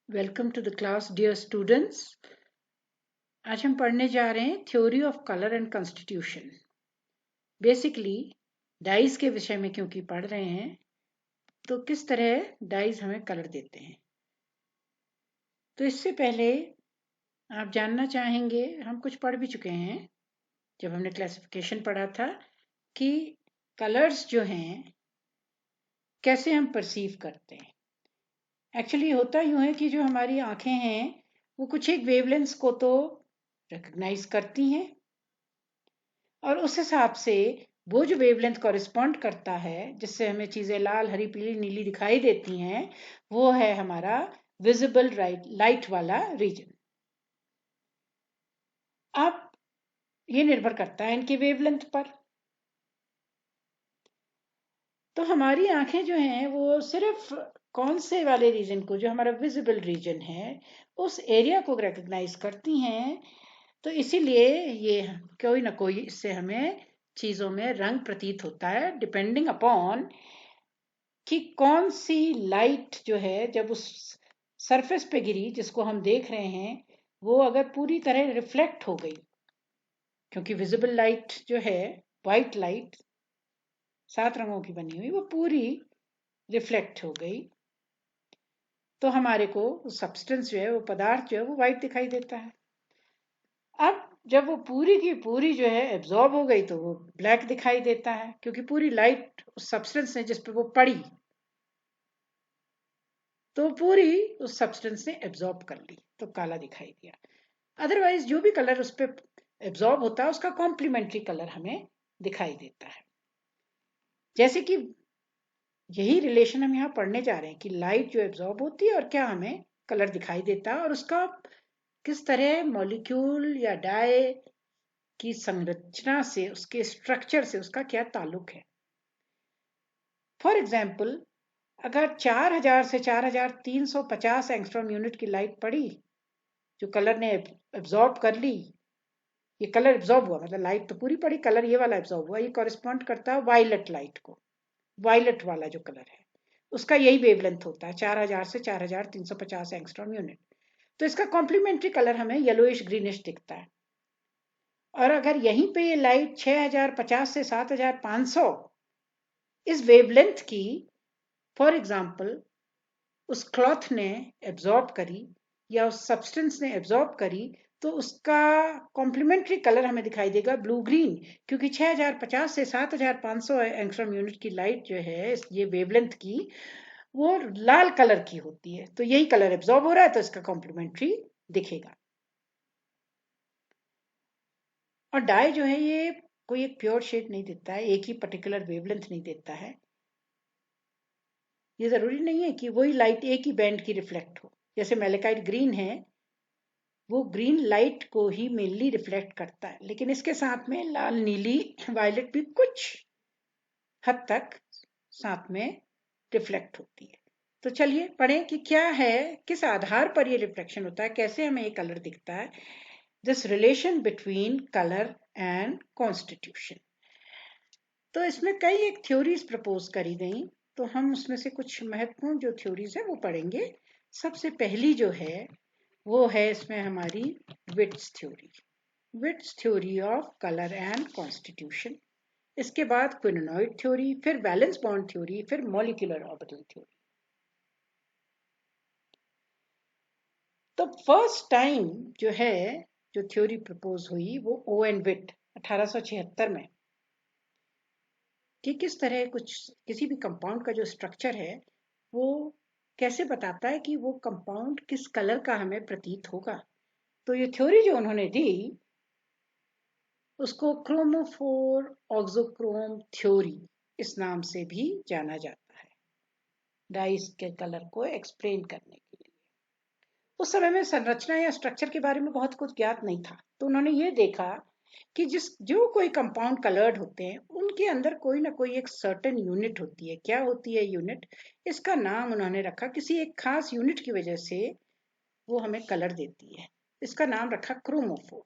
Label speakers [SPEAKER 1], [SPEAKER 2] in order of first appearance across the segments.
[SPEAKER 1] Welcome to the class dear students. आज हम पढ़ने जा रहे हैं theory of colour and constitution. Basically dyes के विषय में क्योंकि पढ़ रहे हैं तो किस तरह डाइज हमें कलर देते हैं। तो इससे पहले आप जानना चाहेंगे, हम कुछ पढ़ भी चुके हैं जब हमने क्लासिफिकेशन पढ़ा था कि कलर्स जो हैं कैसे हम परसीव करते हैं। एक्चुअली होता यूँ है कि जो हमारी आंखें हैं वो कुछ एक वेवलेंथ्स को तो रिकग्नाइज करती हैं और उस हिसाब से वो जो वेवलेंथ कॉरिस्पॉन्ड करता है जिससे हमें चीजें लाल, हरी, पीली, नीली दिखाई देती हैं, वो है हमारा विजिबल लाइट वाला रीजन। अब ये निर्भर करता है इनकी वेवलेंथ पर। तो हमारी आंखें जो हैं वो सिर्फ कौन से वाले रीजन को, जो हमारा विजिबल रीजन है, उस एरिया को रिकग्नाइज करती हैं। तो इसीलिए ये कोई ना कोई इससे हमें चीजों में रंग प्रतीत होता है, डिपेंडिंग अपॉन कि कौन सी लाइट जो है जब उस सरफेस पे गिरी जिसको हम देख रहे हैं, वो अगर पूरी तरह रिफ्लेक्ट हो गई, क्योंकि विजिबल लाइट जो है, वाइट लाइट 7 रंगों की बनी हुई, वो पूरी रिफ्लेक्ट हो गई, तो हमारे को सब्सटेंस जो है, वो पदार्थ जो है, वो वाइट दिखाई देता है। अब जब वो पूरी की पूरी जो है एब्जॉर्ब हो गई तो वो ब्लैक दिखाई देता है, क्योंकि पूरी लाइट उस सब्सटेंस ने जिस पे वो पड़ी तो पूरी उस सब्सटेंस ने एब्जॉर्ब कर ली, तो काला दिखाई दिया। अदरवाइज जो भी कलर उस पर एब्जॉर्ब होता है उसका कॉम्प्लीमेंट्री कलर हमें दिखाई देता है। जैसे कि यही रिलेशन हम यहाँ पढ़ने जा रहे हैं कि लाइट जो एब्जॉर्ब होती है और क्या हमें कलर दिखाई देता है, और उसका किस तरह मॉलिक्यूल या डाई की संरचना से, उसके स्ट्रक्चर से उसका क्या ताल्लुक है। फॉर एग्जाम्पल, अगर 4000 से 4350 एंगस्ट्रॉम यूनिट की लाइट पड़ी जो कलर ने एब्जॉर्ब कर ली, ये कलर एब्जॉर्ब हुआ, मतलब लाइट तो पूरी पड़ी, कलर ये वाला एब्जॉर्ब हुआ, ये कॉरिस्पॉन्ड करता है वायलेट लाइट को। वायलेट वाला जो कलर है उसका यही वेवलेंथ होता है, 4000 से 4350 एंगस्ट्रॉम यूनिट। तो इसका कॉम्प्लीमेंट्री कलर हमें येलोइश ग्रीनिश दिखता है। और अगर यहीं पे ये लाइट 6050 से 7500 इस वेवलेंथ की, फॉर एग्जाम्पल, उस क्लॉथ ने एब्जॉर्ब करी या उस सब्सटेंस ने एब्जॉर्ब करी, तो उसका कॉम्प्लीमेंट्री कलर हमें दिखाई देगा ब्लू ग्रीन, क्योंकि 6050 से 7500 एंगस्ट्रॉम यूनिट की लाइट जो है ये वेवलेंथ की, वो लाल कलर की होती है, तो यही कलर एब्जॉर्ब हो रहा है तो इसका कॉम्प्लीमेंट्री दिखेगा। और डाई जो है ये कोई एक प्योर शेड नहीं देता है, एक ही पर्टिकुलर वेवलेंथ नहीं देता है। ये जरूरी नहीं है कि वही लाइट एक ही बैंड की रिफ्लेक्ट हो। जैसे मैलेकाइट ग्रीन है, वो ग्रीन लाइट को ही मेनली रिफ्लेक्ट करता है, लेकिन इसके साथ में लाल, नीली, वायलेट भी कुछ हद तक साथ में रिफ्लेक्ट होती है। तो चलिए पढ़ें कि क्या है, किस आधार पर ये रिफ्लेक्शन होता है, कैसे हमें ये कलर दिखता है, this relation between colour and constitution. तो इसमें कई एक थ्योरीज प्रपोज करी गई, तो हम उसमें से कुछ महत्वपूर्ण जो थ्योरीज है वो पढ़ेंगे। सबसे पहली जो है वो है इसमें हमारी Witt's theory, Witt's theory of colour and constitution. इसके बाद क्विनोनॉइड थ्योरी, फिर वैलेंस बॉन्ड थ्योरी, फिर मॉलिक्यूलर ऑर्बिटल थ्योरी। तो फर्स्ट टाइम जो है जो थ्योरी प्रपोज हुई वो ओवेन विट 1876 में, कि किस तरह कुछ किसी भी कंपाउंड का जो स्ट्रक्चर है वो कैसे बताता है कि वो कंपाउंड किस कलर का हमें प्रतीत होगा। तो ये थ्योरी जो उन्होंने दी उसको क्रोमोफोर ऑक्सोक्रोम थ्योरी इस नाम से भी जाना जाता है, डाइस के कलर को एक्सप्लेन करने के लिए। उस समय में संरचना या स्ट्रक्चर के बारे में बहुत कुछ ज्ञात नहीं था, तो उन्होंने ये देखा कि जो कोई कंपाउंड कलर्ड होते हैं उनके अंदर कोई ना कोई एक सर्टेन यूनिट होती है। क्या होती है यूनिट? इसका नाम उन्होंने रखा, किसी एक खास यूनिट की वजह से वो हमें कलर देती है, इसका नाम रखा क्रोमोफोर।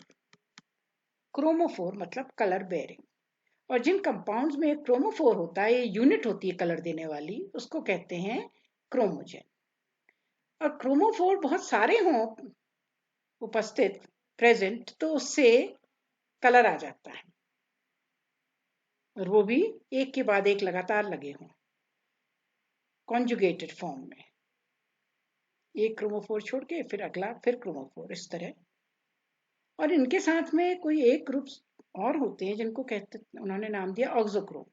[SPEAKER 1] क्रोमोफोर मतलब कलर बेयरिंग। और जिन कंपाउंड्स में क्रोमोफोर होता है, ये यूनिट होती है कलर देने वाली, उसको कहते हैं क्रोमोजेन। और क्रोमोफोर बहुत सारे हों उपस्थित प्रेजेंट तो उससे कलर आ जाता है, और वो भी एक के बाद एक लगातार लगे हों कॉन्जुगेटेड फॉर्म में, एक क्रोमोफोर छोड़ के फिर अगला फिर क्रोमोफोर, इस तरह। और इनके साथ में कोई एक ग्रुप और होते हैं जिनको कहते, उन्होंने नाम दिया ऑक्सोक्रोम।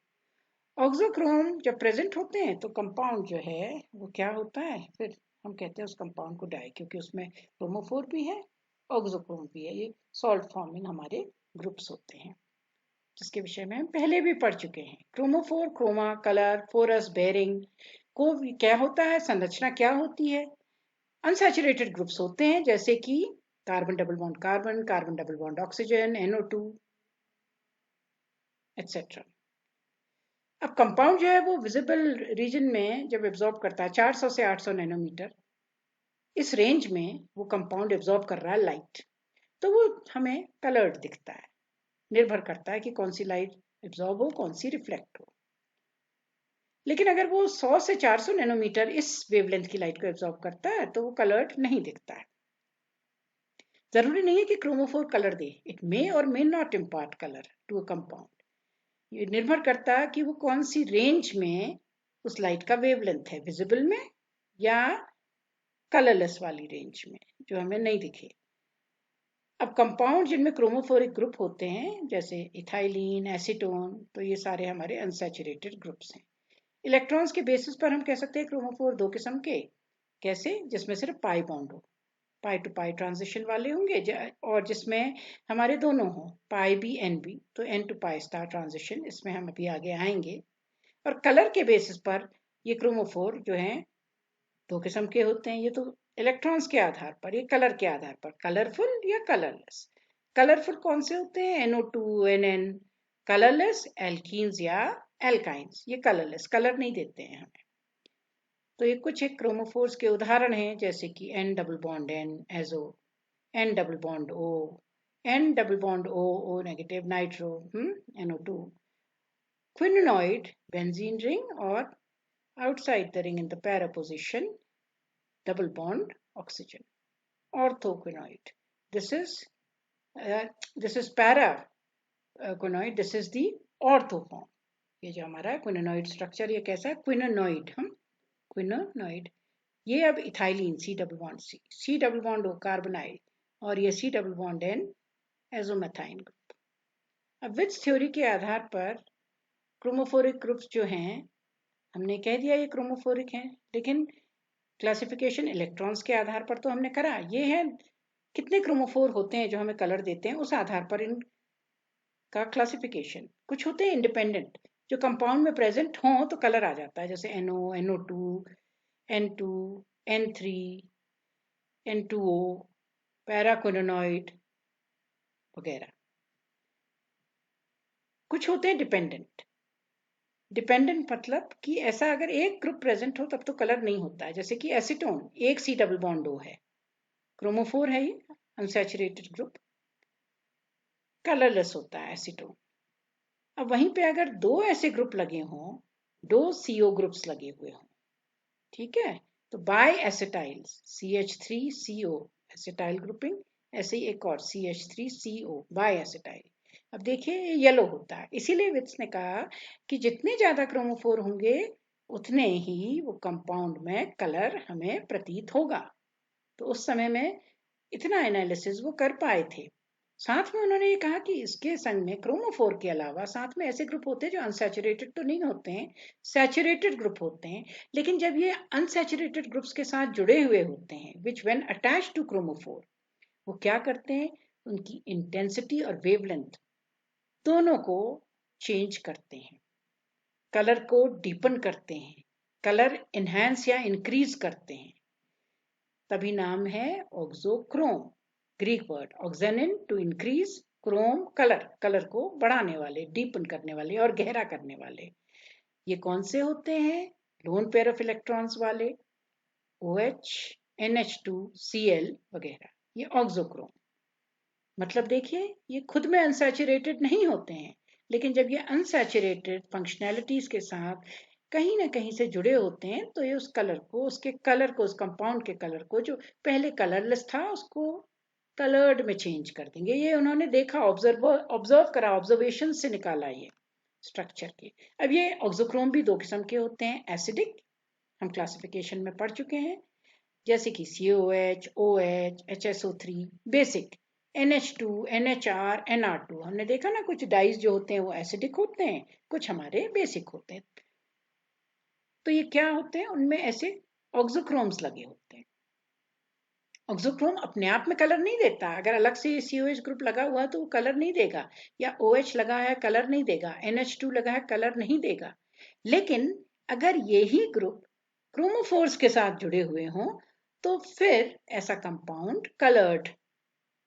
[SPEAKER 1] ऑक्सोक्रोम जब प्रेजेंट होते हैं तो कंपाउंड जो है वो क्या होता है, फिर हम कहते हैं उस कंपाउंड को डाई, क्योंकि उसमें क्रोमोफोर भी है ऑक्सोक्रोम भी है। ये सॉल्ट फॉर्मिंग हमारे ग्रुप्स होते हैं, जिसके विषय में हम पहले भी पढ़ चुके हैं। Chromophore, chroma, colour, phoros, bearing को क्या होता है, संरचना क्या होती है। अनसैचुरेटेड ग्रुप्स होते हैं जैसे कि carbon double bond carbon, carbon double bond oxygen, NO2 etcetera. अब कंपाउंड जो है वो विजिबल रीजन में जब एब्जॉर्ब करता है 400 से 800 नैनोमीटर, इस रेंज में वो कंपाउंड एब्जॉर्ब कर रहा है लाइट, तो वो हमें कलर्ड दिखता है। निर्भर करता है कि कौन सी लाइट एब्जॉर्ब हो, कौन सी रिफ्लेक्ट हो। लेकिन अगर वो 100 से 400 नैनोमीटर इस वेवलेंथ की लाइट को एब्जॉर्ब करता है तो वो कलर्ड नहीं दिखता है। जरूरी नहीं है कि क्रोमोफोर कलर दे, it may or may not impart colour to a compound. ये निर्भर करता है कि वो कौन सी रेंज में उस लाइट का वेवलेंथ है, विजिबल में या कलरलेस वाली रेंज में जो हमें नहीं दिखे। अब कंपाउंड जिनमें क्रोमोफोरिक ग्रुप होते हैं जैसे इथाइलिन, एसीटोन, तो ये सारे हमारे अनसैचुरेटेड ग्रुप्स हैं। इलेक्ट्रॉन्स के बेसिस पर हम कह सकते हैं क्रोमोफोर दो किस्म के, कैसे, जिसमें सिर्फ पाई बॉन्ड हो, पाई टू पाई ट्रांजिशन वाले होंगे, और जिसमें हमारे दोनों हो, पाई बी एन बी, तो n to pi star transition, इसमें हम अभी आगे आएंगे। और कलर के बेसिस पर ये क्रोमोफोर जो हैं दो किस्म के होते हैं, ये तो इलेक्ट्रॉन्स के आधार पर, ये कलर के आधार पर, कलरफुल या कलरलेस। कलरफुल कौन से होते हैं, NO2, NN। कलरलेस एल्कीन्स या एल्काइंस, ये कलरलेस, कलर नहीं देते हैं हमें। तो ये कुछ एक क्रोमोफोर्स के उदाहरण हैं जैसे कि N double bond N azo, N double bond O, N double bond O, O negative nitro, NO2, quinonoid benzene ring, और outside the ring in the para position double bond oxygen, orthoquinoid. This is para quinoid, this is the ortho form। ये जो हमारा क्विनोनॉइड structure, ये कैसा है, क्विनोनॉइड, हम quinonoid. ये अब ethylene C double bond C, C double bond O carbonyl, और ये C double bond N azomethine group. अब विच थ्योरी के आधार पर क्रोमोफोरिक ग्रुप्स जो हैं, हमने कह दिया ये क्रोमोफोरिक हैं, लेकिन क्लासिफिकेशन इलेक्ट्रॉन्स के आधार पर तो हमने करा, ये है कितने क्रोमोफोर होते हैं जो हमें कलर देते हैं, उस आधार पर इनका क्लासिफिकेशन। कुछ होते हैं इंडिपेंडेंट, जो कंपाउंड में प्रेजेंट हों तो कलर आ जाता है, जैसे NO, NO2, N2, N3, N2O, पैराक्विनोनॉइड वगैरह। कुछ होते हैं डिपेंडेंट। डिपेंडेंट मतलब कि ऐसा अगर एक ग्रुप प्रेजेंट हो तब तो कलर नहीं होता है, जैसे कि एसीटोन, एक C डबल बॉन्ड O है, क्रोमोफोर है, ये अनसैचुरेटेड ग्रुप, कलरलेस होता है एसीटोन। अब वहीं पे अगर दो ऐसे ग्रुप लगे हों, दो CO ग्रुप्स लगे हुए हों, ठीक है, तो bye acetyl CH3CO acetyl grouping, ऐसे ही एक और CH3CO बाय एसिटाइल। अब देखिए ये येलो होता है, इसीलिए विट्स ने कहा कि जितने ज्यादा क्रोमोफोर होंगे उतने ही वो कंपाउंड में कलर हमें प्रतीत होगा। तो उस समय में इतना एनालिसिस वो कर पाए थे। साथ में उन्होंने ये कहा कि इसके संग में क्रोमोफोर के अलावा साथ में ऐसे ग्रुप होते हैं जो अनसैचुरेटेड तो नहीं होते हैं, सैचुरेटेड ग्रुप होते हैं, लेकिन जब ये अनसैचुरेटेड ग्रुप्स के साथ जुड़े हुए होते हैं, which when attached to chromophore, वो क्या करते हैं, उनकी इंटेंसिटी और वेवलेंथ दोनों को चेंज करते हैं, कलर को डीपन करते हैं, कलर इनहैंस या इंक्रीज करते हैं। तभी नाम है auxochrome, Greek word auxanein to increase, chrome colour, colour को बढ़ाने वाले, डीपन करने वाले और गहरा करने वाले। ये कौन से होते हैं, लोन पेयर ऑफ इलेक्ट्रॉन्स वाले, OH, NH2, Cl वगैरह, ये ऑक्सोक्रोम। मतलब देखिए ये खुद में अनसैचुरेटेड नहीं होते हैं, लेकिन जब ये अनसैचुरेटेड फंक्शनैलिटीज के साथ कहीं ना कहीं से जुड़े होते हैं, तो ये उस कलर को, उसके कलर को, उस कंपाउंड के कलर को जो पहले कलरलेस था उसको कलर्ड में चेंज कर देंगे। ये उन्होंने देखा, ऑब्जर्व करा, ऑब्जर्वेशन से निकाला ये स्ट्रक्चर के। अब ये ऑक्सोक्रोम भी दो किस्म के होते हैं, एसिडिक, हम क्लासिफिकेशन में पढ़ चुके हैं, जैसे कि COH, OH, HSO3, basic NH2, NHR, NR2। हमने देखा ना, कुछ डाइज जो होते हैं वो एसिडिक होते हैं, कुछ हमारे बेसिक होते हैं। तो ये क्या होते हैं, उनमें ऐसे ऑक्सोक्रोम्स लगे होते हैं। ऑक्सोक्रोम अपने आप में कलर नहीं देता, अगर अलग से COH ग्रुप लगा हुआ है तो वो कलर नहीं देगा, या OH लगा है कलर नहीं देगा, NH2 लगा है कलर नहीं देगा। लेकिन अगर यही ग्रुप क्रोमोफोर्स के साथ जुड़े हुए हों तो फिर ऐसा कंपाउंड कलर्ड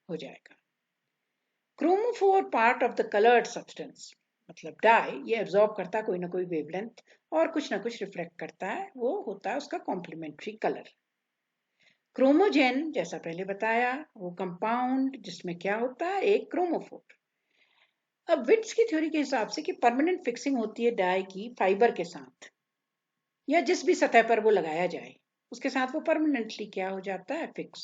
[SPEAKER 1] हो जाएगा। Chromophore part of the coloured substance, मतलब डाई, ये एब्जॉर्ब करता है कोई ना कोई वेवलेंथ और कुछ ना कुछ रिफ्लेक्ट करता है, वो होता है उसका कॉम्प्लीमेंट्री कलर। क्रोमोजेन, जैसा पहले बताया, वो कंपाउंड जिसमें क्या होता है, एक क्रोमोफोर। अब विट्स की थ्योरी के हिसाब से कि परमानेंट फिक्सिंग होती है डाई की फाइबर के साथ, या जिस भी सतह पर वो लगाया जाए उसके साथ वो परमानेंटली क्या हो जाता है, फिक्स।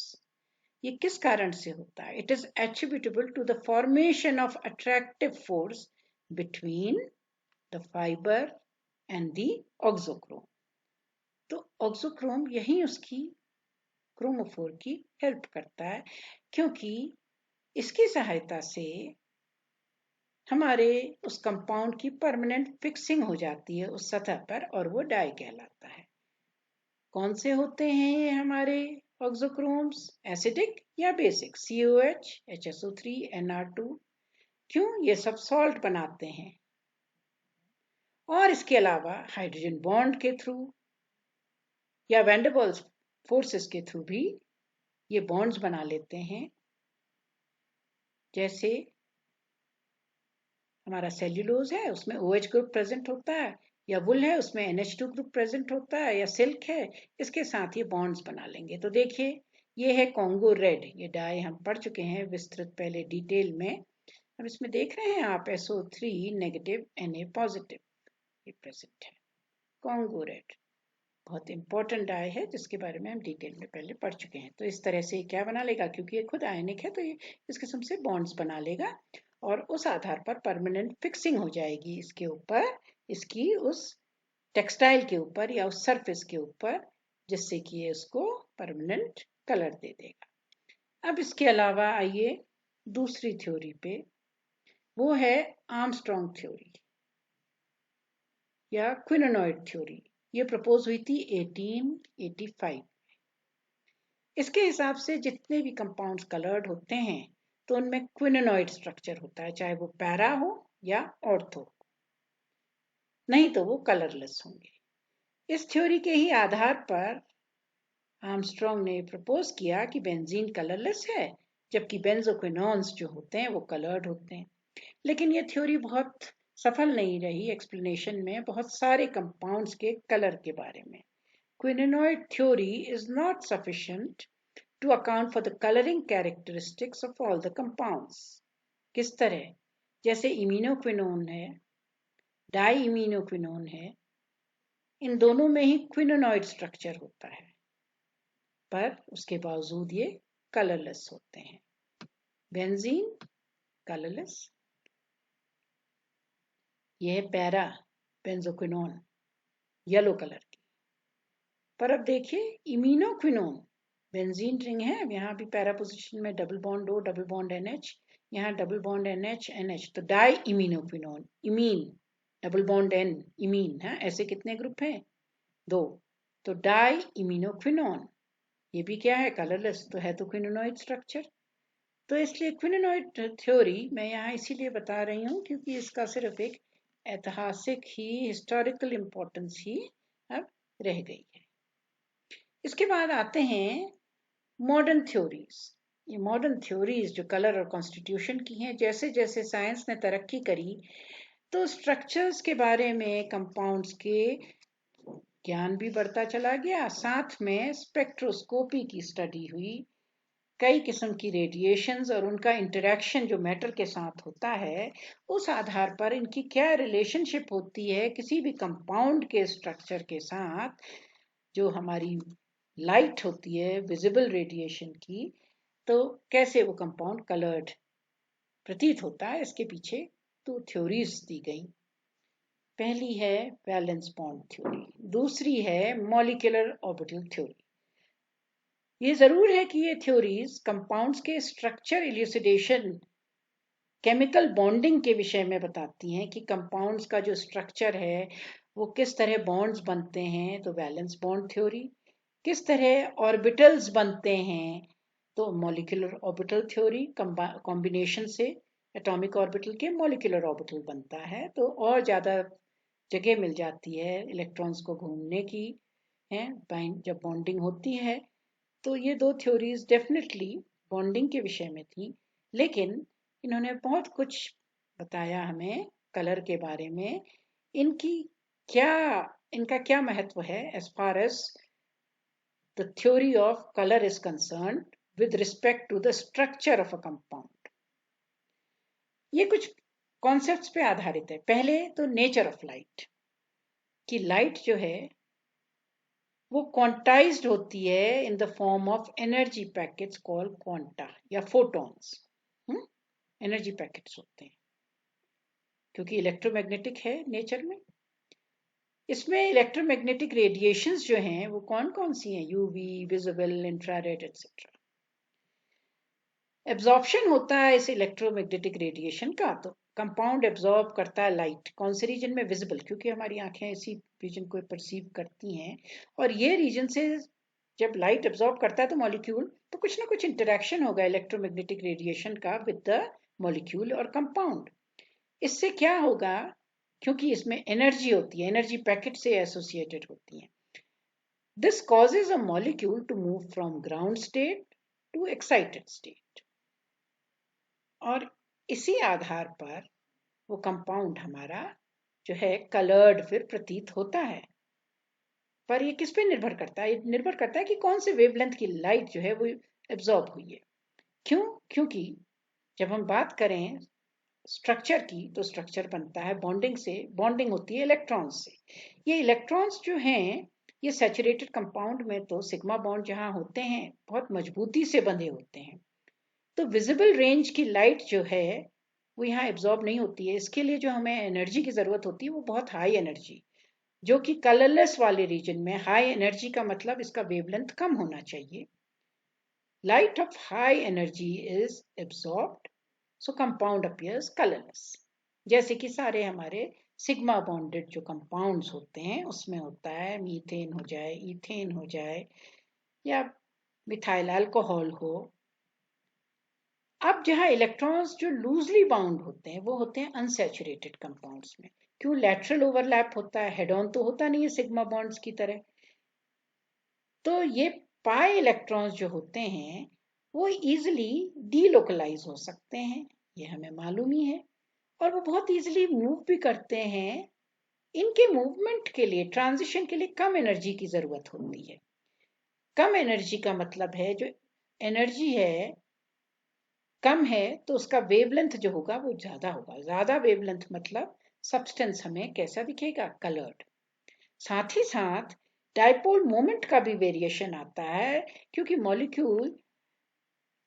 [SPEAKER 1] ये किस कारण से होता है? It is attributable to the formation of attractive force between the fibre and the auxochrome. तो ऑक्सोक्रोम यही उसकी क्रोमोफोर की हेल्प करता है, क्योंकि इसकी सहायता से हमारे उस कंपाउंड की परमानेंट फिक्सिंग हो जाती है उस सतह पर, और वो डाई कहलाता है। कौन से होते हैं ये हमारे ऑक्सोक्रोम्स, एसिडिक या बेसिक? COH, HSO3, NR2। क्यों? ये सब सॉल्ट बनाते हैं, और इसके अलावा हाइड्रोजन बॉन्ड के थ्रू या वैंडरवाल्स फोर्सेस के थ्रू भी ये बॉन्ड्स बना लेते हैं। जैसे हमारा सेल्यूलोज है, उसमें OH ग्रुप प्रेजेंट होता है, या वुल है उसमें NH2 ग्रुप प्रेजेंट होता है, या सिल्क है, इसके साथ ये बॉन्ड्स बना लेंगे। तो देखिए, ये है कॉन्गो रेड, ये डाई हम पढ़ चुके हैं विस्तृत पहले डिटेल में। अब इसमें देख रहे हैं आप SO3 नेगेटिव Na पॉजिटिव, ये प्रेजेंट है। कॉन्गो रेड बहुत इंपॉर्टेंट डाई है, जिसके बारे में हम डिटेल में पहले पढ़ चुके हैं। तो इस तरह से क्या बना लेगा, क्योंकि ये खुद आयनिक है तो ये इस किस्म से बॉन्ड्स बना लेगा, और उस आधार पर परमानेंट फिक्सिंग हो जाएगी इसके ऊपर, इसकी उस टेक्सटाइल के ऊपर या उस सरफेस के ऊपर, जिससे कि ये उसको परमानेंट कलर दे देगा। अब इसके अलावा आइए दूसरी थ्योरी पे, वो है आर्मस्ट्रॉन्ग थ्योरी या क्विनोनॉइड थ्योरी। ये प्रपोज हुई थी 1885। इसके हिसाब से जितने भी कंपाउंड्स कलर्ड होते हैं तो उनमें क्विनोनॉइड स्ट्रक्चर होता है, चाहे वो पैरा हो या ऑर्थो, नहीं तो वो कलरलेस होंगे। इस थ्योरी के ही आधार पर आर्मस्ट्रॉन्ग ने प्रपोज किया कि बेंजीन कलरलेस है, जबकि बेंजोक्विनोन्स जो होते हैं वो कलर्ड होते हैं। लेकिन ये थ्योरी बहुत सफल नहीं रही एक्सप्लेनेशन में बहुत सारे कंपाउंड्स के कलर के बारे में। Quinonoid theory is not sufficient to account for the coloring characteristics of all the compounds. किस तरह? जैसे इमिनोक्विनोन है, डाई इमिनोक्विनोन है, इन दोनों में ही क्विनोनॉइड स्ट्रक्चर होता है, पर उसके बावजूद ये कलरलेस होते हैं। बेंजीन कलरलेस, ये है पैरा बेंजोक्विनोन, येलो कलर की। पर अब देखिए इमिनोक्विनोन, बेंजीन रिंग है, यहाँ भी पैरा पोजीशन में double bond O, double bond NH, यहाँ डबल बॉन्ड NH NH, तो di iminoquinone, imine double bond N, imine है, ऐसे कितने ग्रुप हैं? 2। तो डाई इमिनोक्विनोन, ये भी क्या है, कलरलेस, तो है तो क्विनोनॉइड स्ट्रक्चर। तो इसलिए क्विनोनॉइड थ्योरी मैं यहाँ इसीलिए बता रही हूँ क्योंकि इसका सिर्फ एक ऐतिहासिक ही, हिस्टोरिकल इंपॉर्टेंस ही अब रह गई है। इसके बाद आते हैं मॉडर्न थ्योरीज। ये मॉडर्न थ्योरीज जो कलर और कॉन्स्टिट्यूशन की हैं, जैसे जैसे साइंस ने तरक्की करी तो स्ट्रक्चर्स के बारे में, कंपाउंड्स के ज्ञान भी बढ़ता चला गया, साथ में स्पेक्ट्रोस्कोपी की स्टडी हुई, कई किस्म की रेडिएशंस और उनका इंटरेक्शन जो मैटर के साथ होता है, उस आधार पर इनकी क्या रिलेशनशिप होती है किसी भी कंपाउंड के स्ट्रक्चर के साथ, जो हमारी लाइट होती है विजिबल रेडिएशन की, तो कैसे वो कंपाउंड कलर्ड प्रतीत होता है, इसके पीछे दो थ्योरीज दी गई। पहली है वैलेंस बॉन्ड थ्योरी, दूसरी है मॉलिक्यूलर ऑर्बिटल थ्योरी। ये जरूर है कि ये थ्योरीज कंपाउंड्स के स्ट्रक्चर इल्यूसिडेशन, केमिकल बॉन्डिंग के विषय में बताती हैं कि कंपाउंड्स का जो स्ट्रक्चर है वो किस तरह बॉन्ड्स बनते हैं, तो वैलेंस बॉन्ड थ्योरी, किस तरह ऑर्बिटल्स बनते हैं, तो मॉलिक्यूलर ऑर्बिटल थ्योरी, कॉम्बिनेशन से एटॉमिक ऑर्बिटल के मॉलिक्यूलर ऑर्बिटल बनता है, तो और ज़्यादा जगह मिल जाती है इलेक्ट्रॉन्स को घूमने की, है जब बॉन्डिंग होती है। तो ये दो थ्योरीज डेफिनेटली बॉन्डिंग के विषय में थी, लेकिन इन्होंने बहुत कुछ बताया हमें कलर के बारे में, इनकी क्या इनका क्या महत्व है as far as the theory of colour is concern with respect to the structure of a compound. ये कुछ कॉन्सेप्ट्स पे आधारित है। पहले तो नेचर ऑफ लाइट, कि लाइट जो है वो क्वांटाइज्ड होती है in the form of energy packets called quanta या फोटॉन्स। एनर्जी पैकेट्स होते हैं क्योंकि इलेक्ट्रोमैग्नेटिक है नेचर में। इसमें इलेक्ट्रोमैग्नेटिक रेडिएशंस जो हैं वो कौन कौन सी हैं, UV, visible, infrared etcetera. Absorption होता है इस इलेक्ट्रोमैग्नेटिक रेडिएशन का, तो कंपाउंड एब्जॉर्ब करता है लाइट कौन से रीजन में, विजिबल, क्योंकि हमारी आंखें इसी रीजन को परसीव करती हैं, और ये रीजन से जब लाइट एब्जॉर्ब करता है तो मॉलिक्यूल, तो कुछ ना कुछ इंटरेक्शन होगा इलेक्ट्रोमैग्नेटिक रेडिएशन का विद द मॉलिक्यूल और कंपाउंड। इससे क्या होगा, क्योंकि इसमें एनर्जी होती है, एनर्जी पैकेट से एसोसिएटेड होती है, this causes a molecule to move from ground state to excited state, और इसी आधार पर वो कंपाउंड हमारा जो है कलर्ड फिर प्रतीत होता है। पर ये किस पे निर्भर करता है, ये निर्भर करता है कि कौन से वेवलेंथ की लाइट जो है वो एब्जॉर्ब हुई है। क्यों, क्योंकि जब हम बात करें स्ट्रक्चर की, तो स्ट्रक्चर बनता है बॉन्डिंग से, बॉन्डिंग होती है इलेक्ट्रॉन्स से। ये इलेक्ट्रॉन्स जो हैं ये सैचुरेटेड कंपाउंड में तो सिग्मा बॉन्ड जहाँ होते हैं बहुत मजबूती से बंधे होते हैं, तो विजिबल रेंज की लाइट जो है वो यहाँ एब्जॉर्ब नहीं होती है। इसके लिए जो हमें एनर्जी की जरूरत होती है वो बहुत हाई एनर्जी, जो कि कलरलेस वाले रीजन में, हाई एनर्जी का मतलब इसका वेवलेंथ कम होना चाहिए। Light of high energy is absorbed, so compound appears colourless. जैसे कि सारे हमारे सिग्मा बॉन्डेड जो कंपाउंड्स होते हैं उसमें होता है, मीथेन हो जाए, इथेन हो जाए, या मिथाइल अल्कोहल हो। अब जहां इलेक्ट्रॉन्स जो लूजली बाउंड होते हैं वो होते हैं अनसैचुरेटेड कंपाउंड्स में। क्यों, लैटरल ओवरलैप होता है, हेड ऑन तो होता नहीं है सिग्मा बॉन्ड्स की तरह। तो ये पाई इलेक्ट्रॉन्स जो होते हैं वो इजीली डीलोकलाइज हो सकते हैं, ये हमें मालूम ही है, और वो बहुत इजीली मूव भी करते हैं। इनके मूवमेंट के लिए, ट्रांजिशन के लिए कम एनर्जी की जरूरत होती है। कम एनर्जी का मतलब है जो एनर्जी है कम है तो उसका वेवलेंथ जो होगा वो ज्यादा होगा। ज्यादा वेवलेंथ मतलब सब्सटेंस हमें कैसा दिखेगा, कलर्ड। साथ ही साथ डाइपोल मोमेंट का भी वेरिएशन आता है, क्योंकि मॉलिक्यूल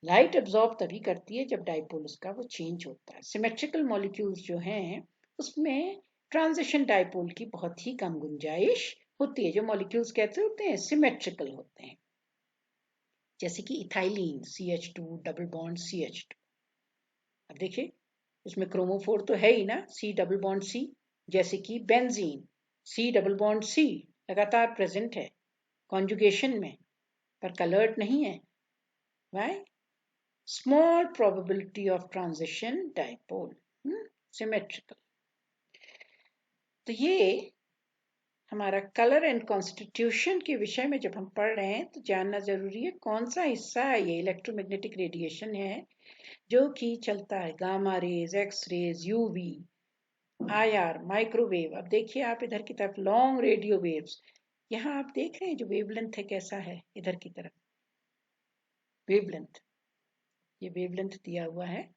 [SPEAKER 1] लाइट एब्जॉर्ब तभी करती है जब डाइपोल उसका वो चेंज होता है। सिमेट्रिकल मॉलिक्यूल्स जो हैं उसमें ट्रांजिशन डाइपोल की बहुत ही कम गुंजाइश होती है। जो मॉलिक्यूल्स कहते होते हैं सिमेट्रिकल होते हैं, जैसे कि ethylene CH2 double bond CH2। अब देखिए इसमें क्रोमोफोर तो है ही ना, C डबल बॉन्ड C, जैसे कि benzene C double bond C लगातार प्रेजेंट है कॉन्जुगेशन में, पर कलर्ड नहीं है। Why, small probability of transition dipole, symmetrical. तो ये हमारा कलर एंड कॉन्स्टिट्यूशन के विषय में जब हम पढ़ रहे हैं तो जानना जरूरी है कौन सा हिस्सा है ये इलेक्ट्रोमैग्नेटिक रेडिएशन है जो कि चलता है, gamma rays, X rays, UV, IR, microwave. अब देखिए आप इधर की तरफ लॉन्ग रेडियो वेव्स, यहाँ आप देख रहे हैं जो वेवलेंथ है कैसा है, इधर की तरफ वेवलेंथ ये वेवलेंथ दिया हुआ है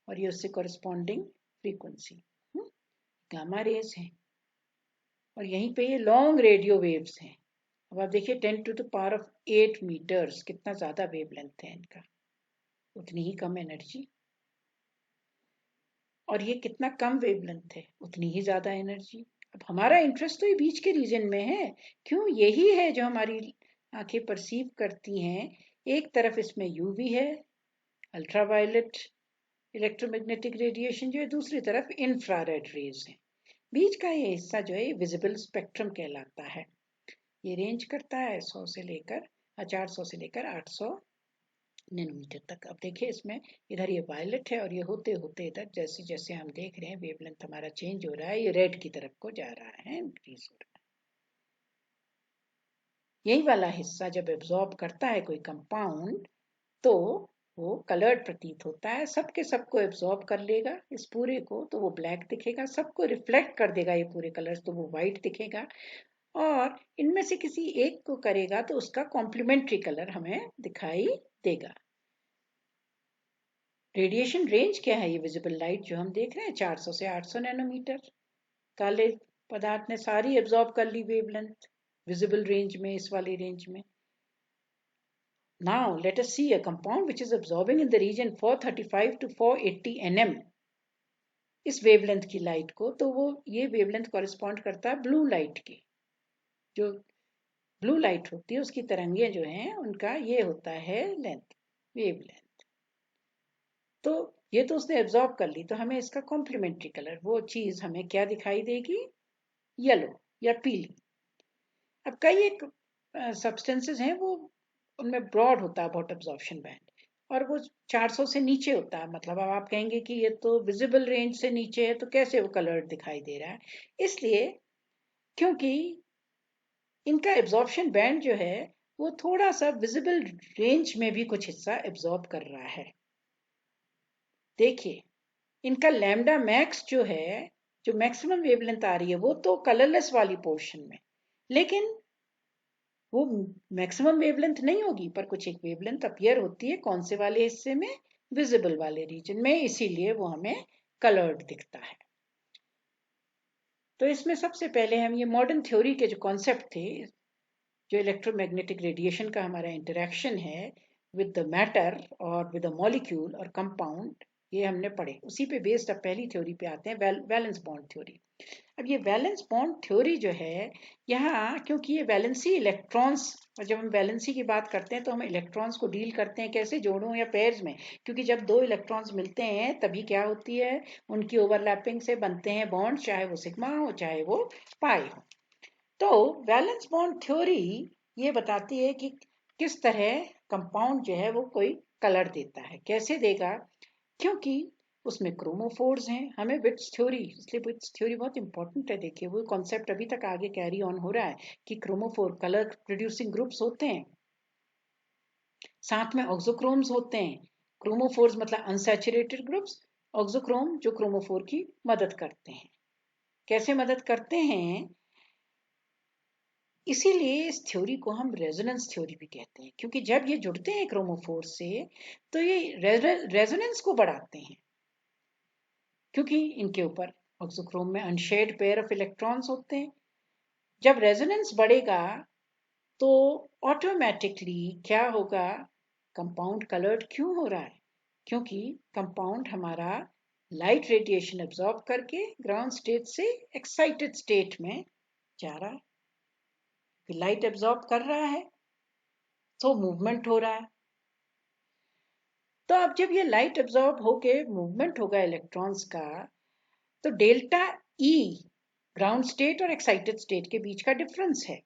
[SPEAKER 1] और ये उससे कॉरेस्पॉन्डिंग फ्रीक्वेंसी गामा रेज है, और यहीं पे ये लॉन्ग रेडियो वेव्स हैं। अब आप देखिए 10⁸ मीटर्स, कितना ज्यादा वेवलेंथ है इनका, उतनी ही कम एनर्जी, और ये कितना कम वेवलेंथ है, उतनी ही ज्यादा एनर्जी। अब हमारा इंटरेस्ट तो ये बीच के रीजन में है, क्यों, यही है जो हमारी आंखें परसीव करती हैं। एक तरफ इसमें यूवी है, अल्ट्रावायलेट इलेक्ट्रोमैग्नेटिक रेडिएशन जो है, दूसरी तरफ इंफ्रारेड रेज है। बीच का ये हिस्सा जो है विजिबल स्पेक्ट्रम कहलाता है। ये रेंज करता है 400 से लेकर 800 नैनोमीटर तक। अब देखिए इसमें इधर ये वायलेट है, और ये होते होते इधर जैसे जैसे हम देख रहे हैं वेवलेंथ हमारा चेंज हो रहा है, ये रेड की तरफ को जा रहा है, इंक्रीज हो रहा है। यही वाला हिस्सा जब एब्जॉर्ब करता है कोई कंपाउंड तो वो कलर्ड प्रतीत होता है, सबके सबको एब्जॉर्ब कर लेगा इस पूरे को, तो वो ब्लैक दिखेगा, सबको रिफ्लेक्ट कर देगा ये पूरे कलर्स, तो वो व्हाइट दिखेगा, और इनमें से किसी एक को करेगा तो उसका कॉम्प्लीमेंट्री कलर हमें दिखाई देगा। रेडिएशन रेंज क्या है, ये विजिबल लाइट जो हम देख रहे हैं 400 से 800 नैनोमीटर, काले पदार्थ ने सारी एब्जॉर्ब कर ली वेवलेंथ विजिबल रेंज में, इस वाली रेंज में। Now let us see a compound which is absorbing in the region 435 to 480 nm इस वेवलेंथ की लाइट को, तो वो ये वेवलेंथ कॉरेस्पॉन्ड करता है ब्लू लाइट की। जो ब्लू लाइट होती है उसकी तरंगे जो हैं उनका ये होता है लेंथ, वेवलेंथ। तो ये तो उसने एब्जॉर्ब कर ली, तो हमें इसका कॉम्प्लीमेंट्री कलर, वो चीज हमें क्या दिखाई देगी, येलो या पीली। अब कई एक सब्सटेंसेस हैं वो उनमें ब्रॉड होता है बहुत एब्जॉर्प्शन बैंड, और वो 400 से नीचे होता है, मतलब अब आप कहेंगे कि ये तो विजिबल रेंज से नीचे है, तो कैसे वो कलर्ड दिखाई दे रहा है, इसलिए क्योंकि इनका एब्जॉर्प्शन बैंड जो है वो थोड़ा सा विजिबल रेंज में भी कुछ हिस्सा एब्जॉर्ब कर रहा है। देखिए इनका लैम्डा मैक्स जो है, जो मैक्सिमम वेवलेंथ आ रही है वो तो कलरलेस वाली पोर्शन में, लेकिन वो मैक्सिमम वेवलेंथ नहीं होगी, पर कुछ एक वेवलेंथ अपीयर होती है, कौन से वाले हिस्से में, विजिबल वाले रीजन में, इसीलिए वो हमें कलर्ड दिखता है। तो इसमें सबसे पहले हम ये मॉडर्न थ्योरी के जो कॉन्सेप्ट थे, जो इलेक्ट्रोमैग्नेटिक रेडिएशन का हमारा इंटरेक्शन है विद द मैटर और विद द मॉलिक्यूल और कंपाउंड, ये हमने पढ़े, उसी पे बेस्ड अब पहली थ्योरी पे आते हैं, वैलेंस बॉन्ड थ्योरी। अब ये वैलेंस बॉन्ड थ्योरी जो है यहाँ, क्योंकि ये वैलेंसी इलेक्ट्रॉन्स, और जब हम वैलेंसी की बात करते हैं तो हम इलेक्ट्रॉन्स को डील करते हैं कैसे, जोड़ों या पेयर्स में, क्योंकि जब दो इलेक्ट्रॉन्स मिलते हैं तभी क्या होती है, उनकी ओवरलैपिंग से बनते हैं बॉन्ड, चाहे वो सिग्मा हो चाहे वो पाई हो। तो वैलेंस बॉन्ड थ्योरी ये बताती है कि किस तरह कंपाउंड जो है वो कोई कलर देता है, कैसे देगा, क्योंकि उसमें क्रोमोफोर्स हैं। हमें विट्स थ्योरी, इसलिए विट्स थ्योरी बहुत इंपॉर्टेंट है। देखिए वो कॉन्सेप्ट अभी तक आगे कैरी ऑन हो रहा है कि क्रोमोफोर कलर प्रोड्यूसिंग ग्रुप्स होते हैं, साथ में ऑक्सोक्रोम्स होते हैं। क्रोमोफोर्स मतलब अनसैचुरेटेड ग्रुप्स, ऑक्सोक्रोम जो क्रोमोफोर की मदद करते हैं। कैसे मदद करते हैं, इसीलिए इस थ्योरी को हम रेजोनेंस थ्योरी भी कहते हैं, क्योंकि जब ये जुड़ते हैं क्रोमोफोर से तो ये रेजोनेंस को बढ़ाते हैं, क्योंकि इनके ऊपर ऑक्सोक्रोम में अनशेयर्ड पेयर ऑफ इलेक्ट्रॉन्स होते हैं। जब रेजोनेंस बढ़ेगा तो ऑटोमेटिकली क्या होगा, कंपाउंड कलर्ड क्यों हो रहा है, क्योंकि कंपाउंड हमारा लाइट रेडिएशन एब्जॉर्ब करके ग्राउंड स्टेट से एक्साइटेड स्टेट में जा रहा है, लाइट एब्जॉर्ब कर रहा है तो मूवमेंट हो रहा है। तो अब जब ये लाइट एब्जॉर्ब होके मूवमेंट होगा इलेक्ट्रॉन्स का, तो डेल्टा ई ग्राउंड स्टेट और एक्साइटेड स्टेट के बीच का डिफरेंस है,